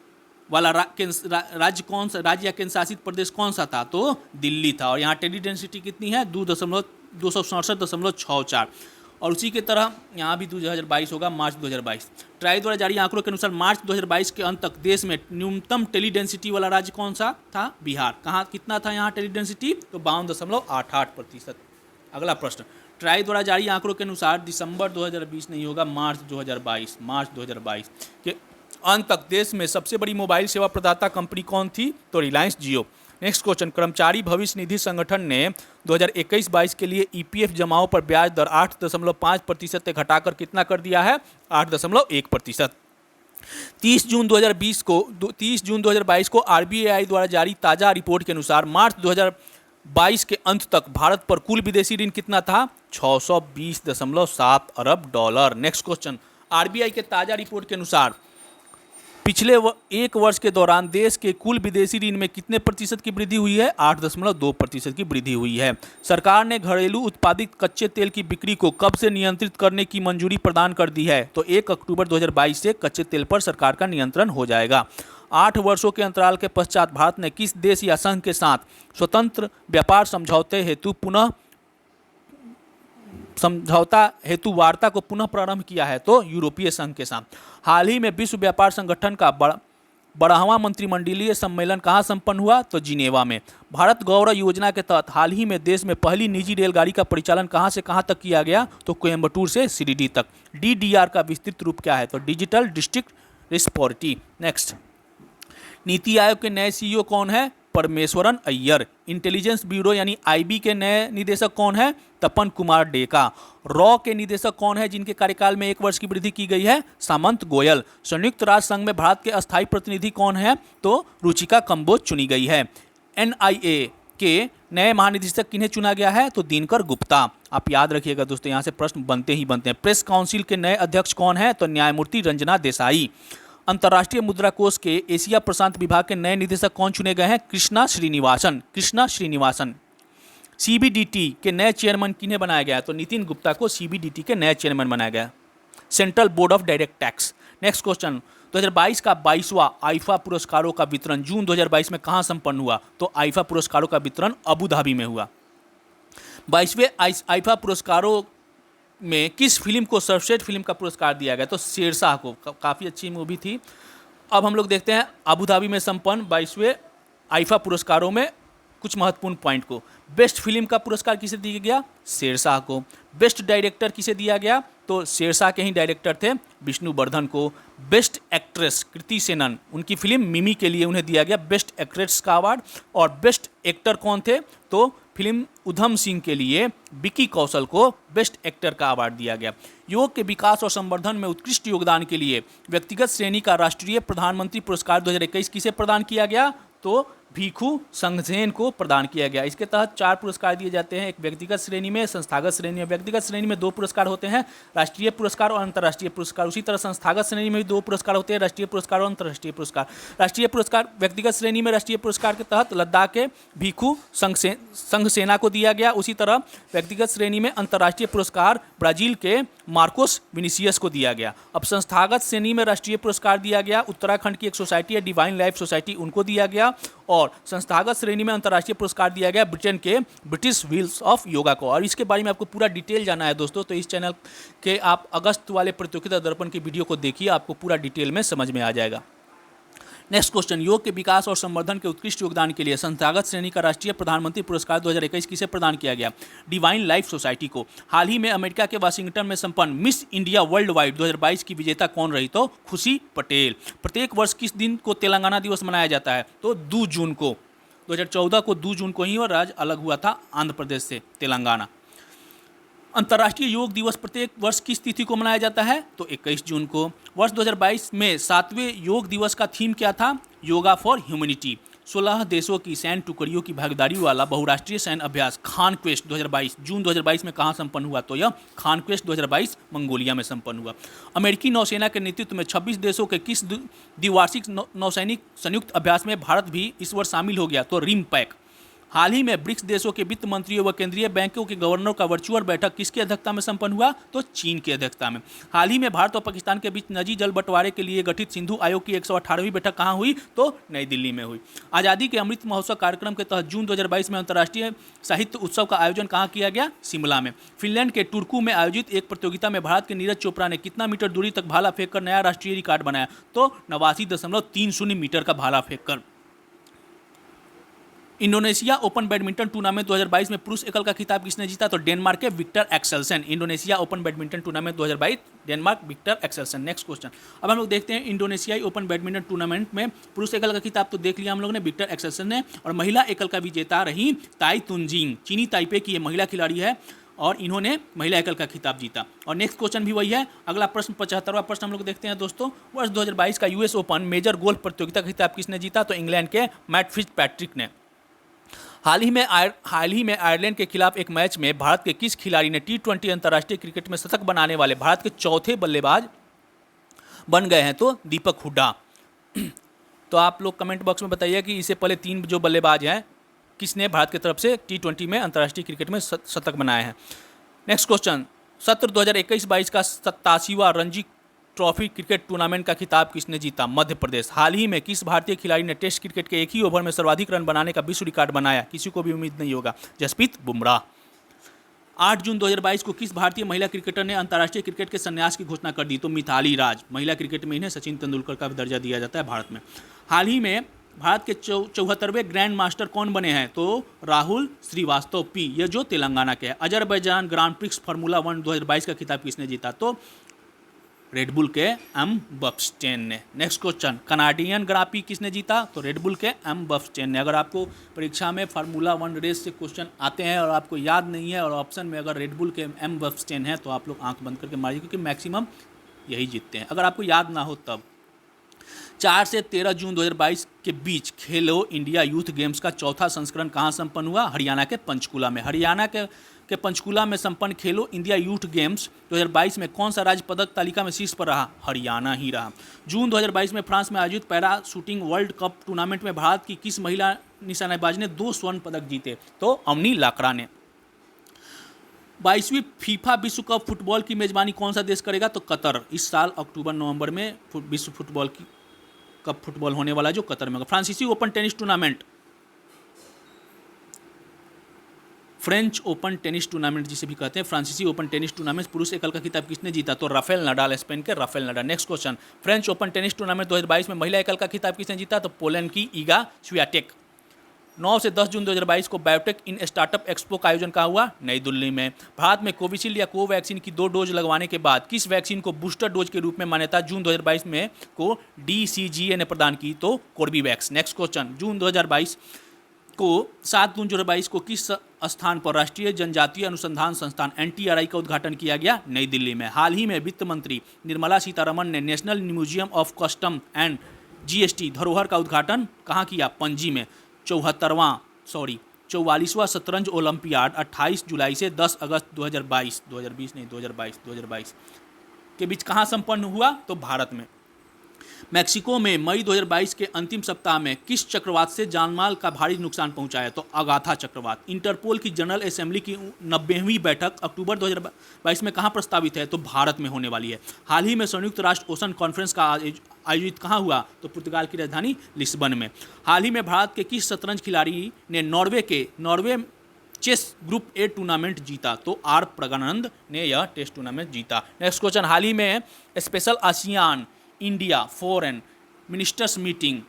वाला राज्य या केंद्र शासित प्रदेश कौन सा था? तो दिल्ली था। और यहाँ टेली डेंसिटी कितनी है? 267.64। और उसी के तरह यहाँ भी 2022 होगा, मार्च 2022। ट्राई द्वारा जारी आंकड़ों के अनुसार मार्च 2022 के अंत तक देश में न्यूनतम टेली डेंसिटी वाला राज्य कौन सा था? बिहार। कहाँ कितना था यहाँ टेली डेंसिटी? तो 52.88%। अगला प्रश्न, ट्राई द्वारा जारी आंकड़ों के अनुसार दिसंबर 2020 नहीं होगा, मार्च 2022 के अंत तक देश में सबसे बड़ी मोबाइल सेवा प्रदाता कंपनी कौन थी? तो रिलायंस जियो। नेक्स्ट क्वेश्चन, कर्मचारी भविष्य निधि संगठन ने 2021-22 के लिए ईपीएफ जमाओं पर ब्याज दर 8.5% से घटाकर कितना कर दिया है? 8.1%। 30 जून 2022 को आरबीआई द्वारा जारी ताज़ा रिपोर्ट के अनुसार मार्च 2022 के अंत तक भारत पर कुल विदेशी ऋण कितना था? 620.7 अरब डॉलर। नेक्स्ट क्वेश्चन, आरबीआई के ताज़ा रिपोर्ट के अनुसार पिछले एक वर्ष के दौरान देश के कुल विदेशी ऋण में कितने प्रतिशत की वृद्धि हुई है? 8.2% की वृद्धि हुई है। सरकार ने घरेलू उत्पादित कच्चे तेल की बिक्री को कब से नियंत्रित करने की मंजूरी प्रदान कर दी है? तो 1 अक्टूबर 2022 से कच्चे तेल पर सरकार का नियंत्रण हो जाएगा। 8 वर्षों के अंतराल के पश्चात भारत ने किस देश या संघ के साथ स्वतंत्र व्यापार समझौता हेतु वार्ता को पुनः प्रारंभ किया है? तो यूरोपीय संघ के साथ। हाल ही में विश्व व्यापार संगठन का 12वां मंत्रिमंडलीय सम्मेलन कहाँ संपन्न हुआ? तो जिनेवा में। भारत गौरव योजना के तहत हाल ही में देश में पहली निजी रेलगाड़ी का परिचालन कहाँ से कहाँ तक किया गया? तो कोयम्बटूर से शिरडी तक। डीडीआर का विस्तृत रूप क्या है? तो digital district responsibility. Next, NITI Aayog के नए सीईओ कौन है? परमेश्वरन अय्यर। इंटेलिजेंस ब्यूरो यानी आईबी के नए निदेशक कौन है? तपन कुमार डेका। रॉ के निदेशक कौन है जिनके कार्यकाल में 1 वर्ष की वृद्धि की गई है? सामंत गोयल। संयुक्त राष्ट्र संघ में भारत के अस्थायी प्रतिनिधि कौन है? तो रुचिका कंबोज चुनी गई है। एनआईए के नए महानिदेशक किन्हें चुना गया है? तो दिनकर गुप्ता। आप याद रखिएगा दोस्तों, यहाँ से प्रश्न बनते ही बनते हैं। प्रेस काउंसिल के नए अध्यक्ष कौन है? तो न्यायमूर्ति रंजना देसाई। अंतर्राष्ट्रीय मुद्रा कोष के एशिया प्रशांत विभाग के नए निदेशक कौन चुने गए हैं? कृष्णा श्रीनिवासन। सीबीडीटी के नए चेयरमैन किन्हें बनाया गया? तो नितिन गुप्ता को सीबीडीटी के नए चेयरमैन बनाया गया। Central board of direct tax. Next question, 2022 का 22वां आईफा पुरस्कारों का वितरण जून 2022 में कहाँ संपन्न हुआ? तो आईफा पुरस्कारों का वितरण अबू धाबी में हुआ। 22वें आईफा पुरस्कारों में किस फिल्म को सर्वश्रेष्ठ फिल्म का पुरस्कार दिया गया? तो शेरशाह को। काफ़ी अच्छी मूवी थी। अब हम लोग देखते हैं अबू धाबी में संपन्न 22वें आईफा पुरस्कारों में कुछ महत्वपूर्ण पॉइंट को। बेस्ट फिल्म का पुरस्कार किसे दिया गया? शेरशाह को। बेस्ट डायरेक्टर किसे दिया गया? तो शेरशाह के ही डायरेक्टर थे विष्णुवर्धन को। बेस्ट एक्ट्रेस कृति सेनन, उनकी फिल्म मिमी के लिए उन्हें दिया गया बेस्ट एक्ट्रेस का अवार्ड। और बेस्ट एक्टर कौन थे? तो फिल्म उधम सिंह के लिए विकी कौशल को बेस्ट एक्टर का अवार्ड दिया गया। योग के विकास और संवर्धन में उत्कृष्ट योगदान के लिए व्यक्तिगत श्रेणी का राष्ट्रीय प्रधानमंत्री पुरस्कार 2021 किसे प्रदान किया गया? तो भिखू संघसेन को प्रदान किया गया। इसके तहत 4 पुरस्कार दिए जाते हैं, एक व्यक्तिगत श्रेणी में, संस्थागत श्रेणी में। व्यक्तिगत श्रेणी में 2 पुरस्कार होते हैं, राष्ट्रीय पुरस्कार और अंतर्राष्ट्रीय पुरस्कार। उसी तरह संस्थागत श्रेणी में भी 2 पुरस्कार होते हैं, राष्ट्रीय पुरस्कार और अंतर्राष्ट्रीय पुरस्कार। राष्ट्रीय पुरस्कार व्यक्तिगत श्रेणी में राष्ट्रीय पुरस्कार के तहत लद्दाख के भिखू संघसेना को दिया गया। उसी तरह व्यक्तिगत श्रेणी में अंतर्राष्ट्रीय पुरस्कार ब्राजील के मार्कोस विनिसियस को दिया गया। अब संस्थागत श्रेणी में राष्ट्रीय पुरस्कार दिया गया उत्तराखंड की एक सोसाइटी है डिवाइन लाइफ सोसाइटी, उनको दिया गया। और संस्थागत श्रेणी में अंतर्राष्ट्रीय पुरस्कार दिया गया ब्रिटेन के ब्रिटिश व्हील्स ऑफ योगा को। और इसके बारे में आपको पूरा डिटेल जाना है दोस्तों, तो इस चैनल के आप अगस्त वाले प्रतियोगिता दर्पण की वीडियो को देखिए, आपको पूरा डिटेल में समझ में आ जाएगा। नेक्स्ट क्वेश्चन, योग के विकास और संवर्धन के उत्कृष्ट योगदान के लिए संस्थागत श्रेणी का राष्ट्रीय प्रधानमंत्री पुरस्कार 2021 किसे प्रदान किया गया? डिवाइन लाइफ सोसाइटी को। हाल ही में अमेरिका के वाशिंगटन में संपन्न मिस इंडिया वर्ल्ड वाइड 2022 की विजेता कौन रही? तो खुशी पटेल। प्रत्येक वर्ष किस दिन को तेलंगाना दिवस मनाया जाता है? तो 2 जून को। 2014 को 2 जून को ही और राज्य अलग हुआ था आंध्र प्रदेश से, तेलंगाना। अंतर्राष्ट्रीय योग दिवस प्रत्येक वर्ष किस तिथि को मनाया जाता है? तो 21 जून को। वर्ष 2022 में 7वें योग दिवस का थीम क्या था? Yoga for humanity. 16 देशों की सैन्य टुकड़ियों की भागीदारी वाला बहुराष्ट्रीय सैन्य अभ्यास खान क्वेस्ट 2022 जून 2022 में कहाँ संपन्न हुआ? तो यह खान क्वेस्ट 2022 मंगोलिया में संपन्न हुआ। अमेरिकी नौसेना के नेतृत्व में 26 देशों के किस द्विवार्षिक नौसैनिक संयुक्त अभ्यास में भारत भी इस वर्ष शामिल हो गया? तो रिम पैक। हाल ही में ब्रिक्स देशों के वित्त मंत्रियों व केंद्रीय बैंकों के गवर्नरों का वर्चुअल बैठक किसकी अध्यक्षता में संपन्न हुआ? तो चीन की अध्यक्षता में। हाल ही में भारत और पाकिस्तान के बीच नदी जल बंटवारे के लिए गठित सिंधु आयोग की 118वीं बैठक कहाँ हुई? तो नई दिल्ली में हुई। आज़ादी के अमृत महोत्सव कार्यक्रम के तहत जून 2022 में अंतर्राष्ट्रीय साहित्य उत्सव का आयोजन कहाँ किया गया? शिमला में। फिनलैंड के टुर्कू में आयोजित एक प्रतियोगिता में भारत के नीरज चोपड़ा ने कितना मीटर दूरी तक भाला फेंककर नया राष्ट्रीय रिकॉर्ड बनाया? तो 89.30 मीटर का भाला फेंककर। इंडोनेशिया ओपन बैडमिंटन टूर्नामेंट 2022 में पुरुष एकल का खिताब किसने जीता? तो डेनमार्क के Viktor Axelsen. Indonesia Open badminton tournament 2022 Denmark Viktor Axelsen. Next question, अब हम लोग देखते हैं इंडोनेशियाई ओपन बैडमिंटन टूर्नामेंट में पुरुष एकल का खिताब तो देख लिया हम लोगों ने, विक्टर एक्सेल्सन ने, और महिला एकल का विजेता रही ताई तुनजिंग। चीनी ताइपे की ये महिला खिलाड़ी है और इन्होंने महिला एकल का खिताब जीता। और नेक्स्ट क्वेश्चन भी वही है। अगला प्रश्न 75वां प्रश्न हम लोग देखते हैं दोस्तों। वर्ष 2022 का यूएस ओपन मेजर गोल्फ प्रतियोगिता का खिताब किसने जीता? तो इंग्लैंड के मैट फिट्जपैट्रिक ने। हाल ही में आयरलैंड के खिलाफ एक मैच में भारत के किस खिलाड़ी ने T20 अंतर्राष्ट्रीय क्रिकेट में शतक बनाने वाले भारत के चौथे बल्लेबाज बन गए हैं? तो दीपक हुड्डा। तो आप लोग कमेंट बॉक्स में बताइए कि इससे पहले 3 जो बल्लेबाज हैं किसने भारत की तरफ से T20 में अंतर्राष्ट्रीय क्रिकेट में शतक बनाए हैं। नेक्स्ट क्वेश्चन, सत्र 2021-22 का 87वां रणजी ट्रॉफी क्रिकेट टूर्नामेंट का खिताब किसने जीता? मध्य प्रदेश। हाल ही में किस भारतीय खिलाड़ी ने टेस्ट क्रिकेट के एक ही ओवर में सर्वाधिक रन बनाने का विश्व रिकॉर्ड बनाया? किसी को भी उम्मीद नहीं होगा, जसप्रीत बुमराह। 8 जून 2022 को किस भारतीय महिला क्रिकेटर ने अंतर्राष्ट्रीय क्रिकेट के संन्यास की घोषणा कर दी? तो मिताली राज। महिला क्रिकेट में इन्हें सचिन तेंदुलकर का दर्जा दिया जाता है भारत में। हाल ही में भारत के 74वें ग्रैंड मास्टर कौन बने हैं? तो राहुल श्रीवास्तव पी, ये जो तेलंगाना के हैं। अजरबैजान ग्रांड प्रिक्स फार्मूला 1 2022 का खिताब किसने जीता? तो रेडबुल के एम बफस्टेन ने। नेक्स्ट क्वेश्चन, कनाडियन ग्रां प्री किसने जीता? तो रेडबुल के एम बफस्टेन ने। अगर आपको परीक्षा में फार्मूला 1 रेस से क्वेश्चन आते हैं और आपको याद नहीं है और ऑप्शन में अगर रेडबुल के एम बफस्टेन है तो आप लोग आंख बंद करके मारिए, क्योंकि मैक्सिमम यही जीतते हैं, अगर आपको याद ना हो तब। 4 से 13 जून 2022 के बीच खेलो इंडिया यूथ गेम्स का चौथा संस्करण कहाँ संपन्न हुआ? हरियाणा के पंचकुला में। हरियाणा के पंचकुला में संपन्न खेलो इंडिया यूथ गेम्स 2022 में कौन सा राज्य पदक तालिका में शीर्ष पर रहा? हरियाणा ही रहा। जून 2022 में फ्रांस में आयोजित para shooting world cup tournament में भारत की किस महिला निशानेबाज ने 2 स्वर्ण पदक जीते? तो अवनी लाकड़ा ने। 22वीं फीफा विश्व कप फुटबॉल की मेजबानी कौन सा देश करेगा? तो कतर। इस साल अक्टूबर-नवंबर में विश्व फुटबॉल की कप फुटबॉल होने वाला जो कतर में होगा। फ्रांसीसी open tennis tournament, French open tennis tournament जिसे भी कहते हैं, फ्रांसीसी ओपन टेनिस टूर्नामेंट पुरुष एकल का खिताब किसने जीता? तो राफेल नडाल, स्पेन के Rafael Nadal. Next question, French open tennis tournament 2022 में महिला एकल का खिताब किसने जीता? तो पोलैंड की ईगा स्वियाटेक। 9 से 10 जून 2022 को बायोटेक इन स्टार्टअप एक्सपो का आयोजन कहाँ हुआ? नई दिल्ली में। भारत में कोविशील्ड या कोवैक्सीन की 2 डोज लगवाने के बाद किस वैक्सीन को बूस्टर डोज के रूप में मान्यता जून 2022 में को DCGA ने प्रदान की? तो कोर्बीवैक्स। नेक्स्ट क्वेश्चन, जून 2022 को 7 जून 2022 को किस स्थान पर राष्ट्रीय जनजातीय अनुसंधान संस्थान NTRI का उद्घाटन किया गया? नई दिल्ली में। हाल ही में वित्त मंत्री निर्मला सीतारमण ने national museum of custom and GST धरोहर का उद्घाटन कहाँ किया? पणजी में। 44वां शतरंज ओलंपियाड 28 जुलाई से 10 अगस्त 2022 के बीच कहाँ संपन्न हुआ? तो भारत में। मैक्सिको में मई 2022 के अंतिम सप्ताह में किस चक्रवात से जानमाल का भारी नुकसान पहुंचा है? तो अगाथा चक्रवात। इंटरपोल की जनरल असेंबली की 90वीं बैठक अक्टूबर 2022 में कहां प्रस्तावित है? तो भारत में होने वाली है। हाल ही में संयुक्त राष्ट्र ओशन कॉन्फ्रेंस का आयोजित कहां हुआ? तो पुर्तगाल की राजधानी लिस्बन में। हाल ही में भारत के किस शतरंज खिलाड़ी ने Norway Chess Group A tournament जीता? तो आर प्रज्ञानंद ने यह टेस्ट टूर्नामेंट जीता। नेक्स्ट क्वेश्चन, हाल ही में special ASEAN India foreign ministers meeting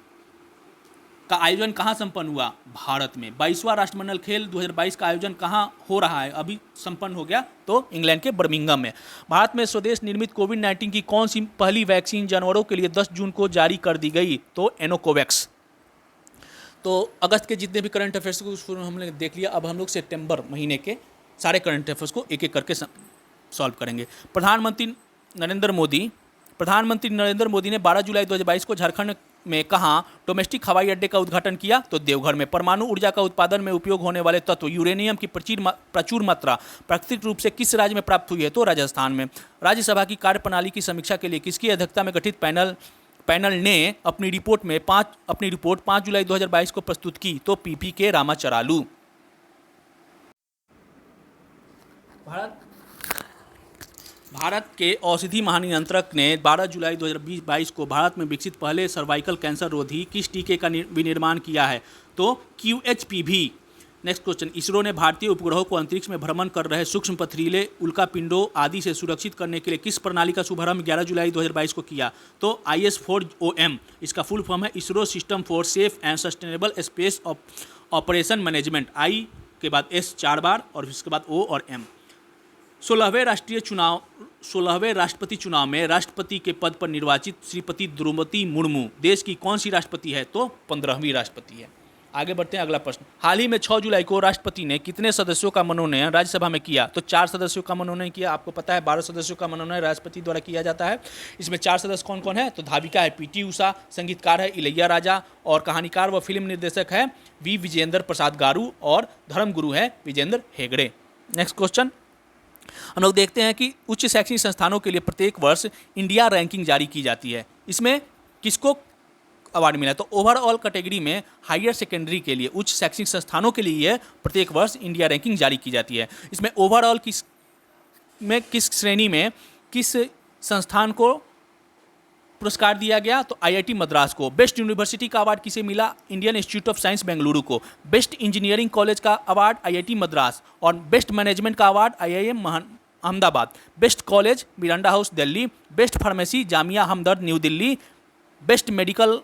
का आयोजन कहाँ संपन्न हुआ? भारत में। 22वां राष्ट्रमंडल खेल 2022 का आयोजन कहाँ हो रहा है? अभी संपन्न हो गया, तो इंग्लैंड के बर्मिंघम में। भारत में स्वदेश निर्मित कोविड-19 की कौन सी पहली वैक्सीन जानवरों के लिए 10 जून को जारी कर दी गई? तो एनोकोवैक्स। तो अगस्त के जितने भी करंट अफेयर्स को हमने देख लिया। अब हम लोग सितंबर महीने के सारे करंट अफेयर्स को एक एक करके सॉल्व करेंगे। प्रधानमंत्री नरेंद्र मोदी ने 12 जुलाई 2022 को झारखंड में कहाँ डोमेस्टिक हवाई अड्डे का उद्घाटन किया? तो देवघर में। परमाणु ऊर्जा का उत्पादन में उपयोग होने वाले तत्व यूरेनियम की प्रचुर मात्रा प्राकृतिक रूप से किस राज्य में प्राप्त हुई है? तो राजस्थान में। राज्यसभा की कार्यप्रणाली की समीक्षा के लिए किसकी अध्यक्षता में गठित पैनल ने अपनी रिपोर्ट 5 जुलाई 2022 को प्रस्तुत की? तो पीपी के रामाचरालू। भारत के औषधि महानियंत्रक ने 12 जुलाई 2022 को भारत में विकसित पहले सर्वाइकल कैंसर रोधी किस टीके का विनिर्माण किया है? तो QHPV। नेक्स्ट क्वेश्चन, इसरो ने भारतीय उपग्रहों को अंतरिक्ष में भ्रमण कर रहे सूक्ष्म पथरीले उल्कापिंडों आदि से सुरक्षित करने के लिए किस प्रणाली का शुभारंभ 11 जुलाई 2022 को किया? तो IS-4OM। इसका फुल फॉर्म है ISRO system for safe and sustainable space operation management. I के बाद S 4 बार और इसके बाद O और M। 16वें राष्ट्रपति चुनाव में राष्ट्रपति के पद पर निर्वाचित श्रीमती द्रौपदी मुर्मू देश की कौन सी राष्ट्रपति है? तो 15वीं राष्ट्रपति है। आगे बढ़ते हैं, अगला प्रश्न। हाल ही में 6 जुलाई को राष्ट्रपति ने कितने सदस्यों का मनोनयन राज्यसभा में किया? तो 4 सदस्यों का मनोनयन किया। आपको पता है 12 सदस्यों का मनोनयन राष्ट्रपति द्वारा किया जाता है। इसमें 4 सदस्य कौन कौन है? तो धाविका है PT उषा, संगीतकार है इलैया राजा और कहानीकार व फिल्म निर्देशक है V विजेंद्र प्रसाद गारू और धर्मगुरु है विजेंद्र हेगड़े। नेक्स्ट क्वेश्चन, हम लोग देखते हैं कि उच्च शैक्षणिक संस्थानों के लिए प्रत्येक वर्ष इंडिया रैंकिंग जारी की जाती है। इसमें किसको अवार्ड मिला? तो ओवरऑल कैटेगरी में हायर सेकेंडरी के लिए उच्च शैक्षणिक संस्थानों के लिए प्रत्येक वर्ष इंडिया रैंकिंग जारी की जाती है। इसमें ओवरऑल किस श्रेणी में किस संस्थान को पुरस्कार दिया गया? तो IIT मद्रास को। बेस्ट यूनिवर्सिटी का अवार्ड किसे मिला? Indian Institute of Science Bengaluru को। बेस्ट इंजीनियरिंग कॉलेज का अवार्ड IIT मद्रास और बेस्ट मैनेजमेंट का award IIM Ahmedabad. Best college Miranda House Delhi. Best pharmacy Jamia Hamdard New Delhi. Best medical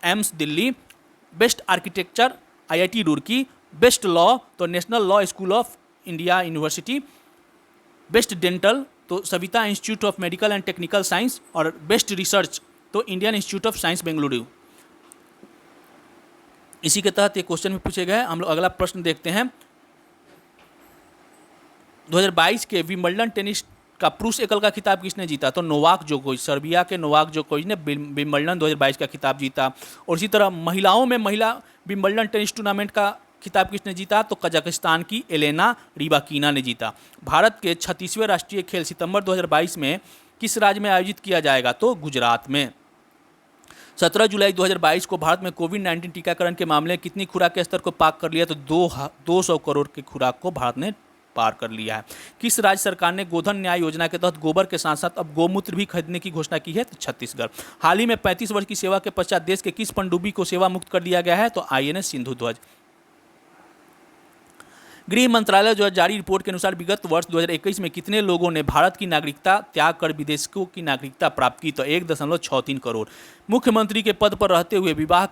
AIIMS Delhi. Best architecture IIT Roorkee. Best law तो National Law School of India University. Best dental तो Saveetha Institute of Medical and Technical Science और best research तो Indian Institute of Science Bengaluru. इसी के तहत ये question भी पूछे गए। हम लोग अगला प्रश्न देखते हैं। 2022 के विंबलडन टेनिस का पुरुष एकल का खिताब किसने जीता? तो नोवाक जोकोविच, सर्बिया के नोवाक जोकोविच ने विंबलडन 2022 का खिताब जीता। और इसी तरह महिलाओं में महिला विंबलडन टेनिस टूर्नामेंट का खिताब किसने जीता? तो कजाकिस्तान की एलेना रिबाकीना ने जीता। भारत के 36वें राष्ट्रीय खेल सितंबर 2022 में किस राज्य में आयोजित किया जाएगा? तो गुजरात में। 17 जुलाई 2022 को भारत में कोविड-19 टीकाकरण के मामले में कितनी खुराक के स्तर को पार कर लिया? तो 200 करोड़ की खुराक को भारत ने पार कर लिया है। किस राज्य सरकार ने गोधन न्याय योजना के तहत गोबर के साथ साथ अब गोमूत्र भी खरीदने की घोषणा की है? तो छत्तीसगढ़। हाल ही में 35 वर्ष की सेवा के पश्चात देश के किस पनडुब्बी को सेवा मुक्त कर दिया गया है? तो INS सिंधु ध्वज। गृह मंत्रालय जो जारी रिपोर्ट के अनुसार विगत वर्ष 2021 में कितने लोगों ने भारत की नागरिकता त्याग कर विदेशियों की नागरिकता प्राप्त की? तो 1.63 करोड़। मुख्यमंत्री के पद पर रहते हुए विवाह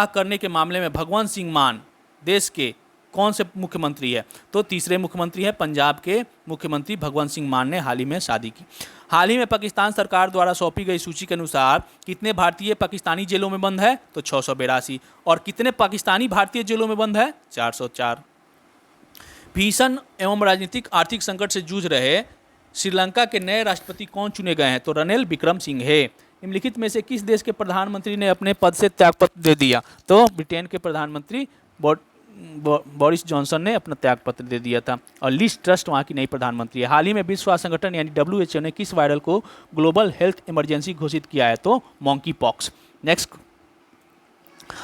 करने के मामले में भगवंत सिंह मान देश के कौन से मुख्यमंत्री है? तो तीसरे मुख्यमंत्री है। पंजाब के मुख्यमंत्री भगवंत सिंह मान ने हाल ही में शादी की। हाल ही में पाकिस्तान सरकार द्वारा सौंपी गई सूची के अनुसार कितने भारतीय पाकिस्तानी जेलों में बंद है? तो 682। और कितने पाकिस्तानी भारतीय जेलों में बंद है? 404। भीषण एवं राजनीतिक आर्थिक संकट से जूझ रहे श्रीलंका के नए राष्ट्रपति कौन चुने गए हैं? तो रनिल विक्रमसिंघे। निम्नलिखित में से किस देश के प्रधानमंत्री ने अपने पद से त्यागपत्र दे दिया? तो ब्रिटेन के प्रधानमंत्री बोरिस जॉनसन ने अपना त्यागपत्र दे दिया था। और लिज ट्रस्ट वहाँ की नई प्रधानमंत्री है। हाल ही में विश्व स्वास्थ्य संगठन यानी WHO ने किस वायरल को ग्लोबल हेल्थ इमरजेंसी घोषित किया है? तो मॉन्की पॉक्स। नेक्स्ट,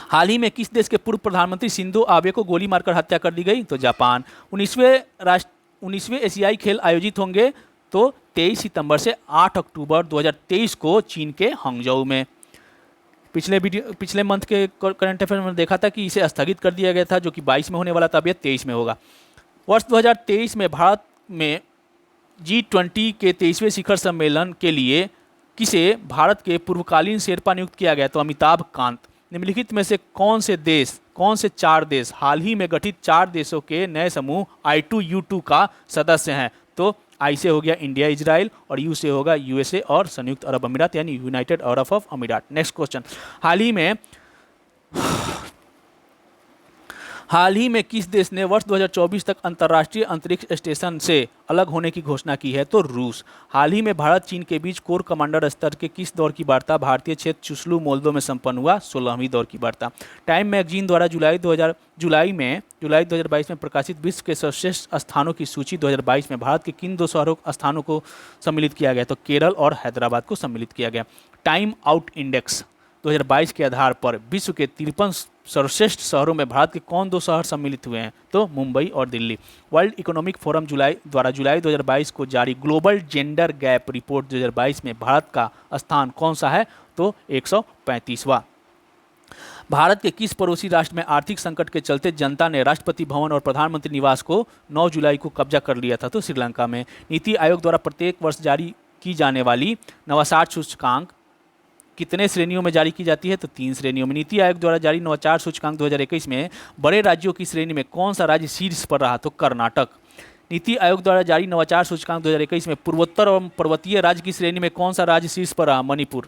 हाल ही में किस देश के पूर्व प्रधानमंत्री शिंजो आबे को गोली मारकर हत्या कर दी गई? तो जापान। 19वें एशियाई खेल आयोजित होंगे तो 23 सितंबर से 8 अक्टूबर 2023 को चीन के हांगझोउ में। पिछले मंथ के करंट अफेयर में देखा था कि इसे स्थगित कर दिया गया था, जो कि 22 में होने वाला था, अब यह 23 में होगा। वर्ष 2023 में भारत में G20 के 23वें शिखर सम्मेलन के लिए किसे भारत के पूर्वकालीन शेरपा नियुक्त किया गया? तो अमिताभ कांत। निम्नलिखित में से कौन से 4 देश हाल ही में गठित 4 देशों के नए समूह I2U2 का सदस्य हैं? तो आई से हो गया इंडिया इजराइल, और यू से होगा यूएसए और संयुक्त अरब अमीरात यानी यूनाइटेड अरब ऑफ अमीरात। नेक्स्ट क्वेश्चन, हाल ही में किस देश ने वर्ष 2024 तक अंतर्राष्ट्रीय अंतरिक्ष स्टेशन से अलग होने की घोषणा की है? तो रूस। हाल ही में भारत चीन के बीच कोर कमांडर स्तर के किस दौर की वार्ता भारतीय क्षेत्र चुशलू मोल्दो में संपन्न हुआ? 16वीं दौर की वार्ता। टाइम मैगजीन द्वारा जुलाई 2022 में प्रकाशित विश्व के सर्वश्रेष्ठ स्थानों की सूची 2022 में भारत के किन 2 शहरों स्थानों को सम्मिलित किया गया? तो केरल और हैदराबाद को सम्मिलित किया गया। टाइम आउट इंडेक्स 2022 के आधार पर विश्व के 53 सर्वश्रेष्ठ शहरों में भारत के कौन 2 शहर सम्मिलित हुए हैं? तो मुंबई और दिल्ली। वर्ल्ड इकोनॉमिक फोरम जुलाई 2022 को जारी ग्लोबल जेंडर गैप रिपोर्ट 2022 में भारत का स्थान कौन सा है? तो 135वां। भारत के किस पड़ोसी राष्ट्र में आर्थिक संकट के चलते जनता ने राष्ट्रपति भवन और प्रधानमंत्री निवास को 9 जुलाई को कब्जा कर लिया था? तो श्रीलंका में। नीति आयोग द्वारा प्रत्येक वर्ष जारी की जाने वाली नवाचार सूचकांक कितने श्रेणियों में जारी की जाती है? तो 3 श्रेणियों में। नीति आयोग द्वारा जारी नवाचार सूचकांक 2021 में बड़े राज्यों की श्रेणी में कौन सा राज्य शीर्ष पर रहा? तो कर्नाटक। नीति आयोग द्वारा जारी नवाचार सूचकांक 2021 में पूर्वोत्तर एवं पर्वतीय राज्य की श्रेणी में कौन सा राज्य शीर्ष पर रहा? मणिपुर।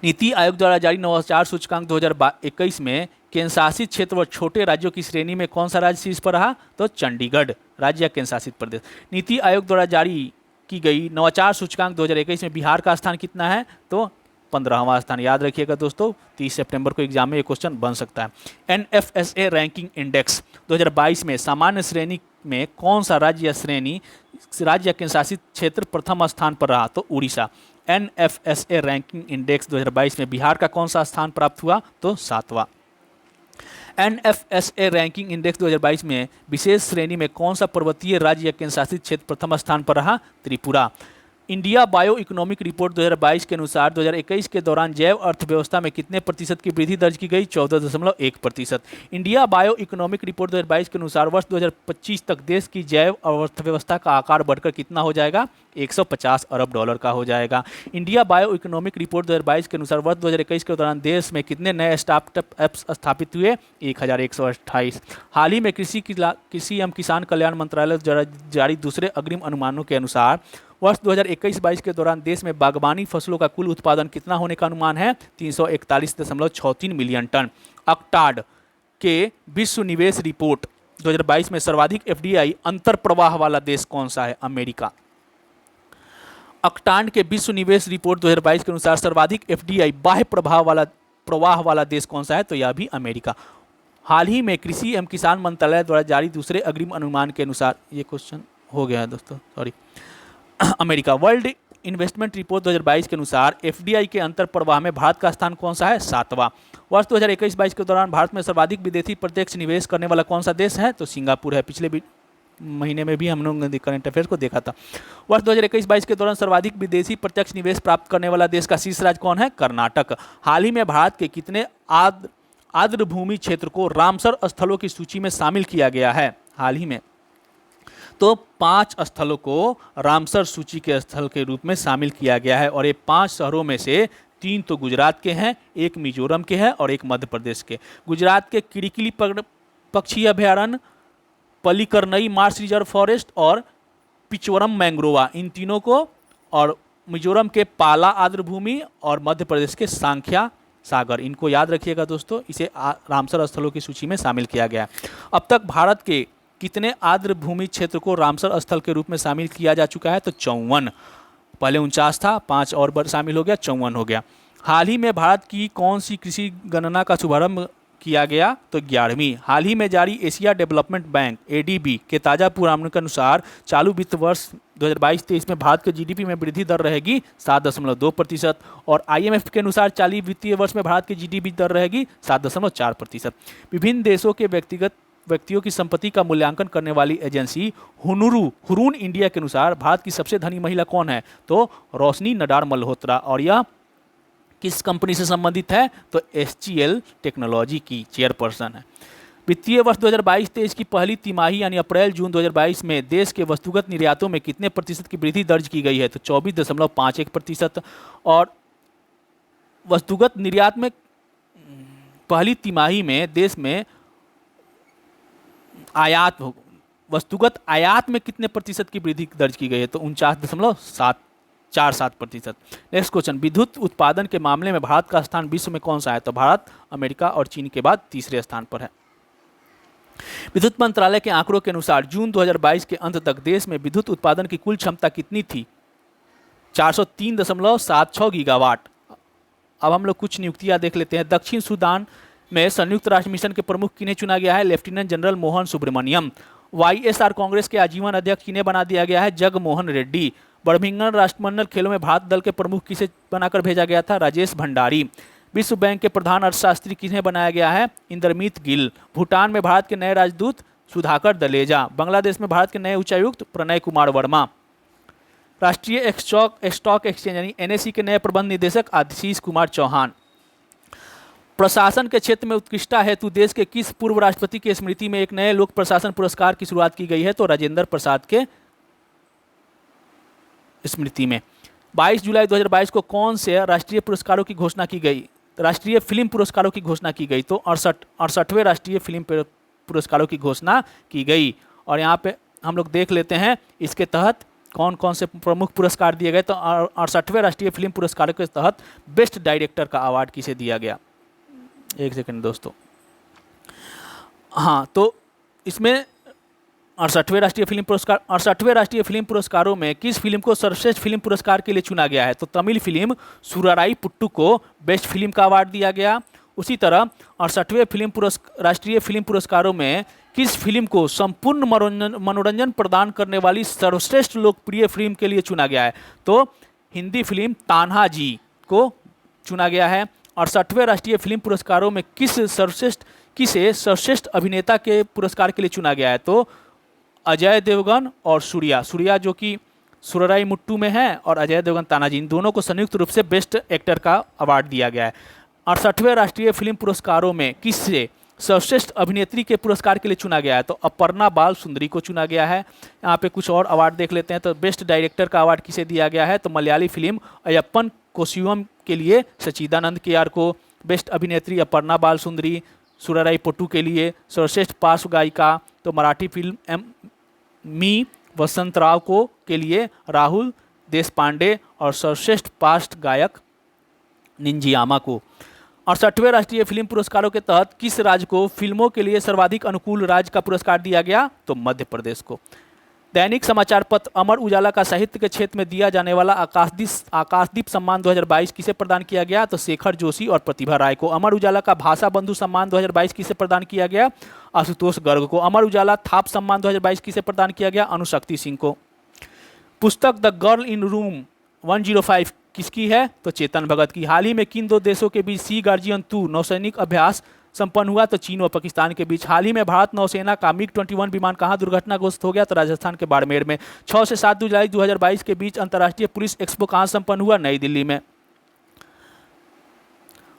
नीति आयोग द्वारा जारी नवाचार सूचकांक 2021 में केंद्र शासित क्षेत्र व छोटे राज्यों की श्रेणी में कौन सा राज्य शीर्ष पर रहा? तो चंडीगढ़ राज्य या केंद्र शासित प्रदेश। नीति आयोग द्वारा जारी की गई नवाचार सूचकांक 2021 में बिहार का स्थान कितना है? तो 15वां स्थान। याद रखिएगा दोस्तों, 30 सितंबर को एग्जाम में ये क्वेश्चन बन सकता है। NFSA रैंकिंग इंडेक्स 2022 में सामान्य श्रेणी में कौन सा राज्य या केंद्र शासित क्षेत्र प्रथम स्थान पर रहा? तो उड़ीसा। NFSA रैंकिंग इंडेक्स 2022 में बिहार का कौन सा स्थान प्राप्त हुआ? तो 7वां। NFSA रैंकिंग इंडेक्स 2022 में विशेष श्रेणी में कौन सा पर्वतीय राज्य या केंद्र शासित क्षेत्र प्रथम स्थान पर रहा? Tripura. India bio economic report 2022 के अनुसार 2021 के दौरान जैव अर्थव्यवस्था में कितने प्रतिशत की वृद्धि दर्ज की गई? 14.1%। इंडिया बायो इकोनॉमिक रिपोर्ट 2022 के अनुसार वर्ष 2025 तक देश की जैव अर्थव्यवस्था का आकार बढ़कर कितना हो जाएगा? 150 अरब डॉलर का हो जाएगा। इंडिया बायो इकोनॉमिक रिपोर्ट 2022 के अनुसार वर्ष 2021 के दौरान देश में कितने नए स्टार्टअप ऐप्स स्थापित हुए? 1128। हाल ही में कृषि एवं किसान कल्याण मंत्रालय द्वारा जारी दूसरे अग्रिम अनुमानों के अनुसार वर्ष 2021-22 के दौरान देश में बागवानी फसलों का कुल उत्पादन कितना होने का अनुमान है? 341.63 मिलियन टन। अक्टाड के विश्व निवेश रिपोर्ट 2022 में सर्वाधिक FDI अंतर प्रवाह वाला देश कौन सा है? अमेरिका। अक्टाड के विश्व निवेश रिपोर्ट 2022 के अनुसार सर्वाधिक FDI बाह्य प्रवाह वाला देश कौन सा है? तो यह भी अमेरिका। हाल ही में कृषि एवं किसान मंत्रालय द्वारा जारी दूसरे अग्रिम अनुमान के अनुसार, ये क्वेश्चन हो गया है दोस्तों, sorry, America. World investment report 2022 के अनुसार FDI के अंतर प्रवाह में भारत का स्थान कौन सा है? 7वां। वर्ष 2021-22 के दौरान भारत में सर्वाधिक विदेशी प्रत्यक्ष निवेश करने वाला कौन सा देश है? तो सिंगापुर है। पिछले महीने में भी हम लोगों ने करंट अफेयर्स को देखा था। वर्ष 2021-22 के दौरान सर्वाधिक विदेशी प्रत्यक्ष निवेश प्राप्त करने वाला देश का शीर्ष राज्य कौन है? कर्नाटक। हाल ही में भारत के कितने आर्द्र भूमि क्षेत्र को रामसर स्थलों की सूची में शामिल किया गया है? हाल ही में तो 5 स्थलों को रामसर सूची के स्थल के रूप में शामिल किया गया है, और ये 5 शहरों में से 3 तो गुजरात के हैं, 1 मिजोरम के हैं और 1 मध्य प्रदेश के। गुजरात के किरिकिली पक्षी अभयारण्य, पल्लीकरनई मार्श रिजर्व फॉरेस्ट और पिचवरम मैंग्रोवा, इन तीनों को, और मिजोरम के पाला आर्द्र भूमि और मध्य प्रदेश के सांख्या सागर, इनको याद रखिएगा दोस्तों। इसे रामसर स्थलों की सूची में शामिल किया गया है। अब तक भारत के कितने आर्द्र भूमि क्षेत्र को रामसर स्थल के रूप में शामिल किया जा चुका है? तो 54। पहले 49 था, 5 और बार शामिल हो गया, 54 हो गया। हाल ही में भारत की कौन सी कृषि गणना का शुभारंभ किया गया? तो 11वीं। हाल ही में जारी एशिया डेवलपमेंट बैंक ADB के ताज़ा पूर्वानुमान के अनुसार चालू वित्त वर्ष 2022-23 में भारत के GDP में वृद्धि दर रहेगी 7.2%, और IMF के अनुसार चालू वित्तीय वर्ष में भारत की GDP दर रहेगी 7.4%। विभिन्न देशों के व्यक्तियों की संपत्ति का मूल्यांकन करने वाली एजेंसी हुरून इंडिया के अनुसार भारत की सबसे धनी महिला कौन है? तो रोशनी नडार मल्होत्रा, और यह किस कंपनी से संबंधित है? तो SGL टेक्नोलॉजी की चेयरपर्सन है। वित्तीय वर्ष 2022-23 की पहली तिमाही यानी अप्रैल-जून 2022 में देश के वस्तुगत निर्यातों में कितने प्रतिशत की वृद्धि दर्ज की गई है? तो 24.51%, और वस्तुगत निर्यात में पहली तिमाही में देश में वस्तुगत आयात में कितने प्रतिशत की वृद्धि दर्ज की गई है? तो 49.747%। नेक्स्ट क्वेश्चन, विद्युत उत्पादन के मामले में भारत का स्थान विश्व में कौन सा है? तो भारत अमेरिका और चीन के बाद तीसरे स्थान पर है। विद्युत मंत्रालय के आंकड़ों के अनुसार जून 2022 के अंत तक देश में विद्युत उत्पादन की कुल क्षमता कितनी थी? 403.76 गीगावाट। अब हम लोग कुछ नियुक्तियां देख लेते हैं। दक्षिण सूडान में संयुक्त राष्ट्र मिशन के प्रमुख किन्हें चुना गया है? Lieutenant general Mohan Subramanyam. YSR Congress के आजीवन अध्यक्ष किन्हें बना दिया गया है? जगमोहन रेड्डी। बर्मिंघम राष्ट्रमंडल खेलों में भारत दल के प्रमुख किसे बनाकर भेजा गया था? राजेश भंडारी। विश्व बैंक के प्रधान अर्थशास्त्री किन्हें बनाया गया है? इंद्रमीत गिल। भूटान में भारत के नए राजदूत सुधाकर दलेजा। बांग्लादेश में भारत के नए उच्चायुक्त प्रणय कुमार वर्मा। राष्ट्रीय स्टॉक एक्सचेंज यानी एनएसई के नए प्रबंध निदेशक आशीष कुमार चौहान। प्रशासन के क्षेत्र में उत्कृष्टता हेतु देश के किस पूर्व राष्ट्रपति की स्मृति में एक नए लोक प्रशासन पुरस्कार की शुरुआत की गई है? तो राजेंद्र प्रसाद के स्मृति में। 22 जुलाई 2022 को कौन से राष्ट्रीय पुरस्कारों की घोषणा की गई? राष्ट्रीय फिल्म पुरस्कारों की घोषणा की गई। तो 68वें राष्ट्रीय फिल्म पुरस्कारों की घोषणा की गई। और यहाँ पे हम लोग देख लेते हैं इसके तहत कौन कौन से प्रमुख पुरस्कार दिए गए। तो 68वें राष्ट्रीय फिल्म पुरस्कारों के तहत बेस्ट डायरेक्टर का अवार्ड किसे दिया गया? एक सेकंड दोस्तों। हाँ, तो इसमें 68वें राष्ट्रीय फिल्म पुरस्कारों में किस फिल्म को सर्वश्रेष्ठ फिल्म पुरस्कार के लिए चुना गया है? तो तमिल फिल्म सुराराई पुट्टू को बेस्ट फिल्म का अवार्ड दिया गया। उसी तरह 68वें राष्ट्रीय फिल्म पुरस्कारों में किस फिल्म को संपूर्ण मनोरंजन प्रदान करने वाली सर्वश्रेष्ठ लोकप्रिय फिल्म के लिए चुना गया है? तो हिंदी फिल्म तान्हा जी को चुना गया है। 68वें राष्ट्रीय फिल्म पुरस्कारों में किसे सर्वश्रेष्ठ अभिनेता के पुरस्कार के लिए चुना गया है? तो अजय देवगन और सूर्या जो कि सुराराई मुट्टू में है, और अजय देवगन तानाजी, इन दोनों को संयुक्त रूप से बेस्ट एक्टर का अवार्ड दिया गया है। 68वें राष्ट्रीय फिल्म पुरस्कारों में किससे सर्वश्रेष्ठ अभिनेत्री के पुरस्कार के लिए चुना गया है? तो अपर्णा बाल सुंदरी को चुना गया है। यहाँ पे कुछ और अवार्ड देख लेते हैं। तो बेस्ट डायरेक्टर का अवार्ड किसे दिया गया है? तो मलयाली फिल्म अयप्पन कोशिवम के लिए सचिदानंद केआर को। बेस्ट अभिनेत्री अपर्णा बाल सुंदरी। सुराराई पुट्टू के लिए सर्वश्रेष्ठ पार्श्व गायिका तो मराठी फिल्म मी वसंतराव को के लिए राहुल देशपांडे, और सर्वश्रेष्ठ पार्श्व गायक निंजियामा को। 68वें राष्ट्रीय फिल्म पुरस्कारों के तहत किस राज्य को फिल्मों के लिए सर्वाधिक अनुकूल राज्य का पुरस्कार दिया गया? तो मध्य प्रदेश को। दैनिक समाचार पत्र अमर उजाला का साहित्य के क्षेत्र में दिया जाने वाला आकाशदीप सम्मान 2022 किसे प्रदान किया गया? तो शेखर जोशी और प्रतिभा राय को। अमर उजाला का भाषा बंधु सम्मान 2022 किसे प्रदान किया गया? आशुतोष गर्ग को। अमर उजाला थाप सम्मान 2022 किसे प्रदान किया गया? अनुशक्ति सिंह को। पुस्तक द गर्ल इन रूम 105 किसकी है? तो चेतन भगत की। हाल ही में किन दो देशों के बीच सी गार्जियन 2 नौसैनिक अभ्यास संपन्न हुआ? तो चीन और पाकिस्तान के बीच। हाल ही में भारत नौसेना का MiG-21 विमान कहाँ दुर्घटनाग्रस्त हो गया? तो राजस्थान के बाड़मेर में। 6 से 7 जुलाई 2022 के बीच अंतर्राष्ट्रीय पुलिस एक्सपो कहाँ संपन्न हुआ? नई दिल्ली में।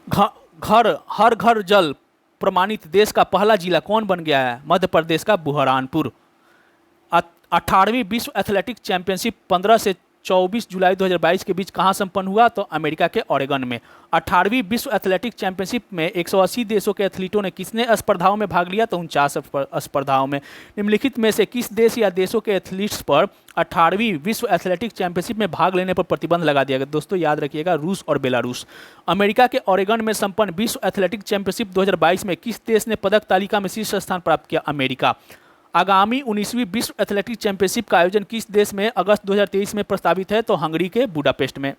हर घर जल प्रमाणित देश का पहला जिला कौन बन गया है? मध्य प्रदेश का बुरहानपुर। 18वीं विश्व एथलेटिक्स चैंपियनशिप 15 से 24 जुलाई 2022 के बीच कहाँ संपन्न हुआ? तो अमेरिका के ओरेगन में। 18वीं विश्व एथलेटिक्स चैंपियनशिप में 180 देशों के एथलीटों ने किसने स्पर्धाओं में भाग लिया? तो 49 स्पर्धाओं में। निम्नलिखित में से किस देश या देशों के एथलीट्स पर 18वीं विश्व एथलेटिक्स चैंपियनशिप में भाग लेने पर प्रतिबंध लगा दिया गया? दोस्तों याद रखिएगा, रूस और बेलारूस। अमेरिका के ओरेगन में संपन्न विश्व एथलेटिक्स चैंपियनशिप 2022 में किस देश ने पदक तालिका में शीर्ष स्थान प्राप्त किया? अमेरिका। आगामी 19वीं विश्व एथलेटिक्स चैंपियनशिप का आयोजन किस देश में अगस्त 2023 में प्रस्तावित है? तो हंगरी के बुडापेस्ट में।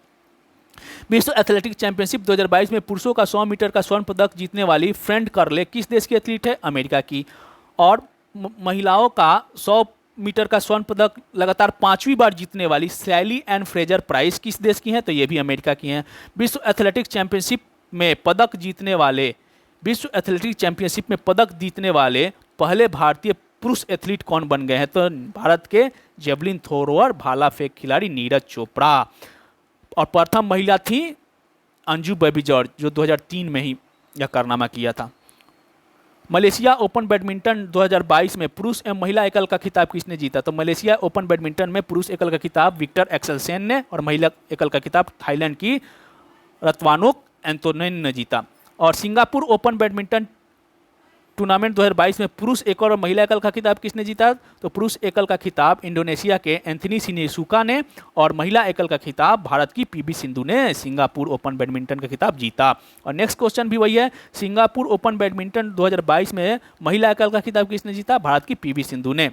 विश्व एथलेटिक्स चैंपियनशिप 2022 में पुरुषों का 100 मीटर का स्वर्ण पदक जीतने वाली फ्रेंड कर्ले किस देश की एथलीट है? अमेरिका की। और महिलाओं का 100 मीटर का स्वर्ण पदक लगातार 5वीं बार जीतने वाली सैली एंड फ्रेजर प्राइस किस देश की हैं? तो ये भी अमेरिका की हैं। विश्व एथलेटिक्स चैंपियनशिप में पदक जीतने वाले पहले भारतीय पुरुष एथलीट कौन बन गए हैं? तो भारत के जेवलिन थ्रोअर भाला फेंक खिलाड़ी नीरज चोपड़ा। और प्रथम महिला थी अंजू बेबी जॉर्ज, जो 2003 में ही यह कारनामा किया था। मलेशिया ओपन बैडमिंटन 2022 में पुरुष एवं महिला एकल का खिताब किसने जीता? तो मलेशिया ओपन बैडमिंटन में पुरुष एकल का खिताब विक्टर एक्सेलसेन ने, और महिला एकल का खिताब थाईलैंड की रत्वानोक एंटोनेन ने जीता। और सिंगापुर ओपन बैडमिंटन टूर्नामेंट 2022 में पुरुष एकल और महिला एकल का खिताब किसने जीता? तो पुरुष एकल का खिताब इंडोनेशिया के एंथनी सिनेसुका ने और महिला एकल का खिताब भारत की पीवी सिंधु ने सिंगापुर ओपन बैडमिंटन का खिताब जीता। और नेक्स्ट क्वेश्चन भी वही है, सिंगापुर ओपन बैडमिंटन 2022 में महिला एकल का खिताब किसने जीता? भारत की पीवी सिंधु ने।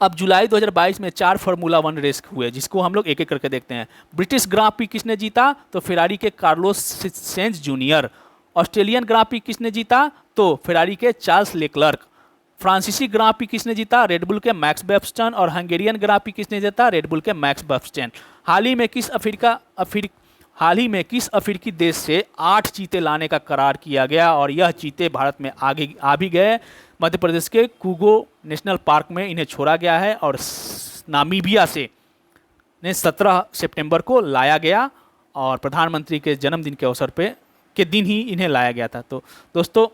अब जुलाई 2022 में 4 फार्मूला 1 रेस हुए, जिसको हम लोग एक एक करके देखते हैं। ब्रिटिश ग्रां प्री किसने जीता? तो फेरारी के कार्लोस सेंज जूनियर। ऑस्ट्रेलियन ग्रां प्री किसने जीता? तो फेरारी के चार्ल्स लेक्लर्क। फ्रांसीसी ग्रां प्री किसने जीता? रेडबुल के मैक्स वर्स्टेपन। और हंगेरियन ग्रां प्री किसने जीता? रेडबुल के मैक्स वर्स्टेपन। हाल ही में किस अफ्रीकी देश से 8 चीते लाने का करार किया गया और यह चीते भारत में आगे आ भी गए? मध्य प्रदेश के कुगो नेशनल पार्क में इन्हें छोड़ा गया है और नामीबिया से ने 17 सितंबर को लाया गया और प्रधानमंत्री के जन्मदिन के अवसर पे के दिन ही इन्हें लाया गया था। तो दोस्तों,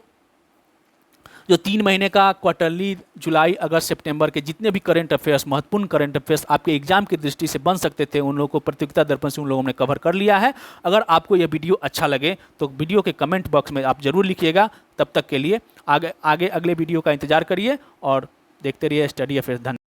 जो 3 महीने का क्वार्टरली जुलाई अगस्त सितंबर के जितने भी करंट अफेयर्स, महत्वपूर्ण करंट अफेयर्स आपके एग्जाम की दृष्टि से बन सकते थे, उन लोगों को प्रतियोगिता दर्पण से उन लोगों ने कवर कर लिया है। अगर आपको यह वीडियो अच्छा लगे तो वीडियो के कमेंट बॉक्स में आप जरूर लिखिएगा। तब तक के लिए आगे अगले वीडियो का इंतजार करिए और देखते रहिए स्टडी अफेयर्स। धन्यवाद।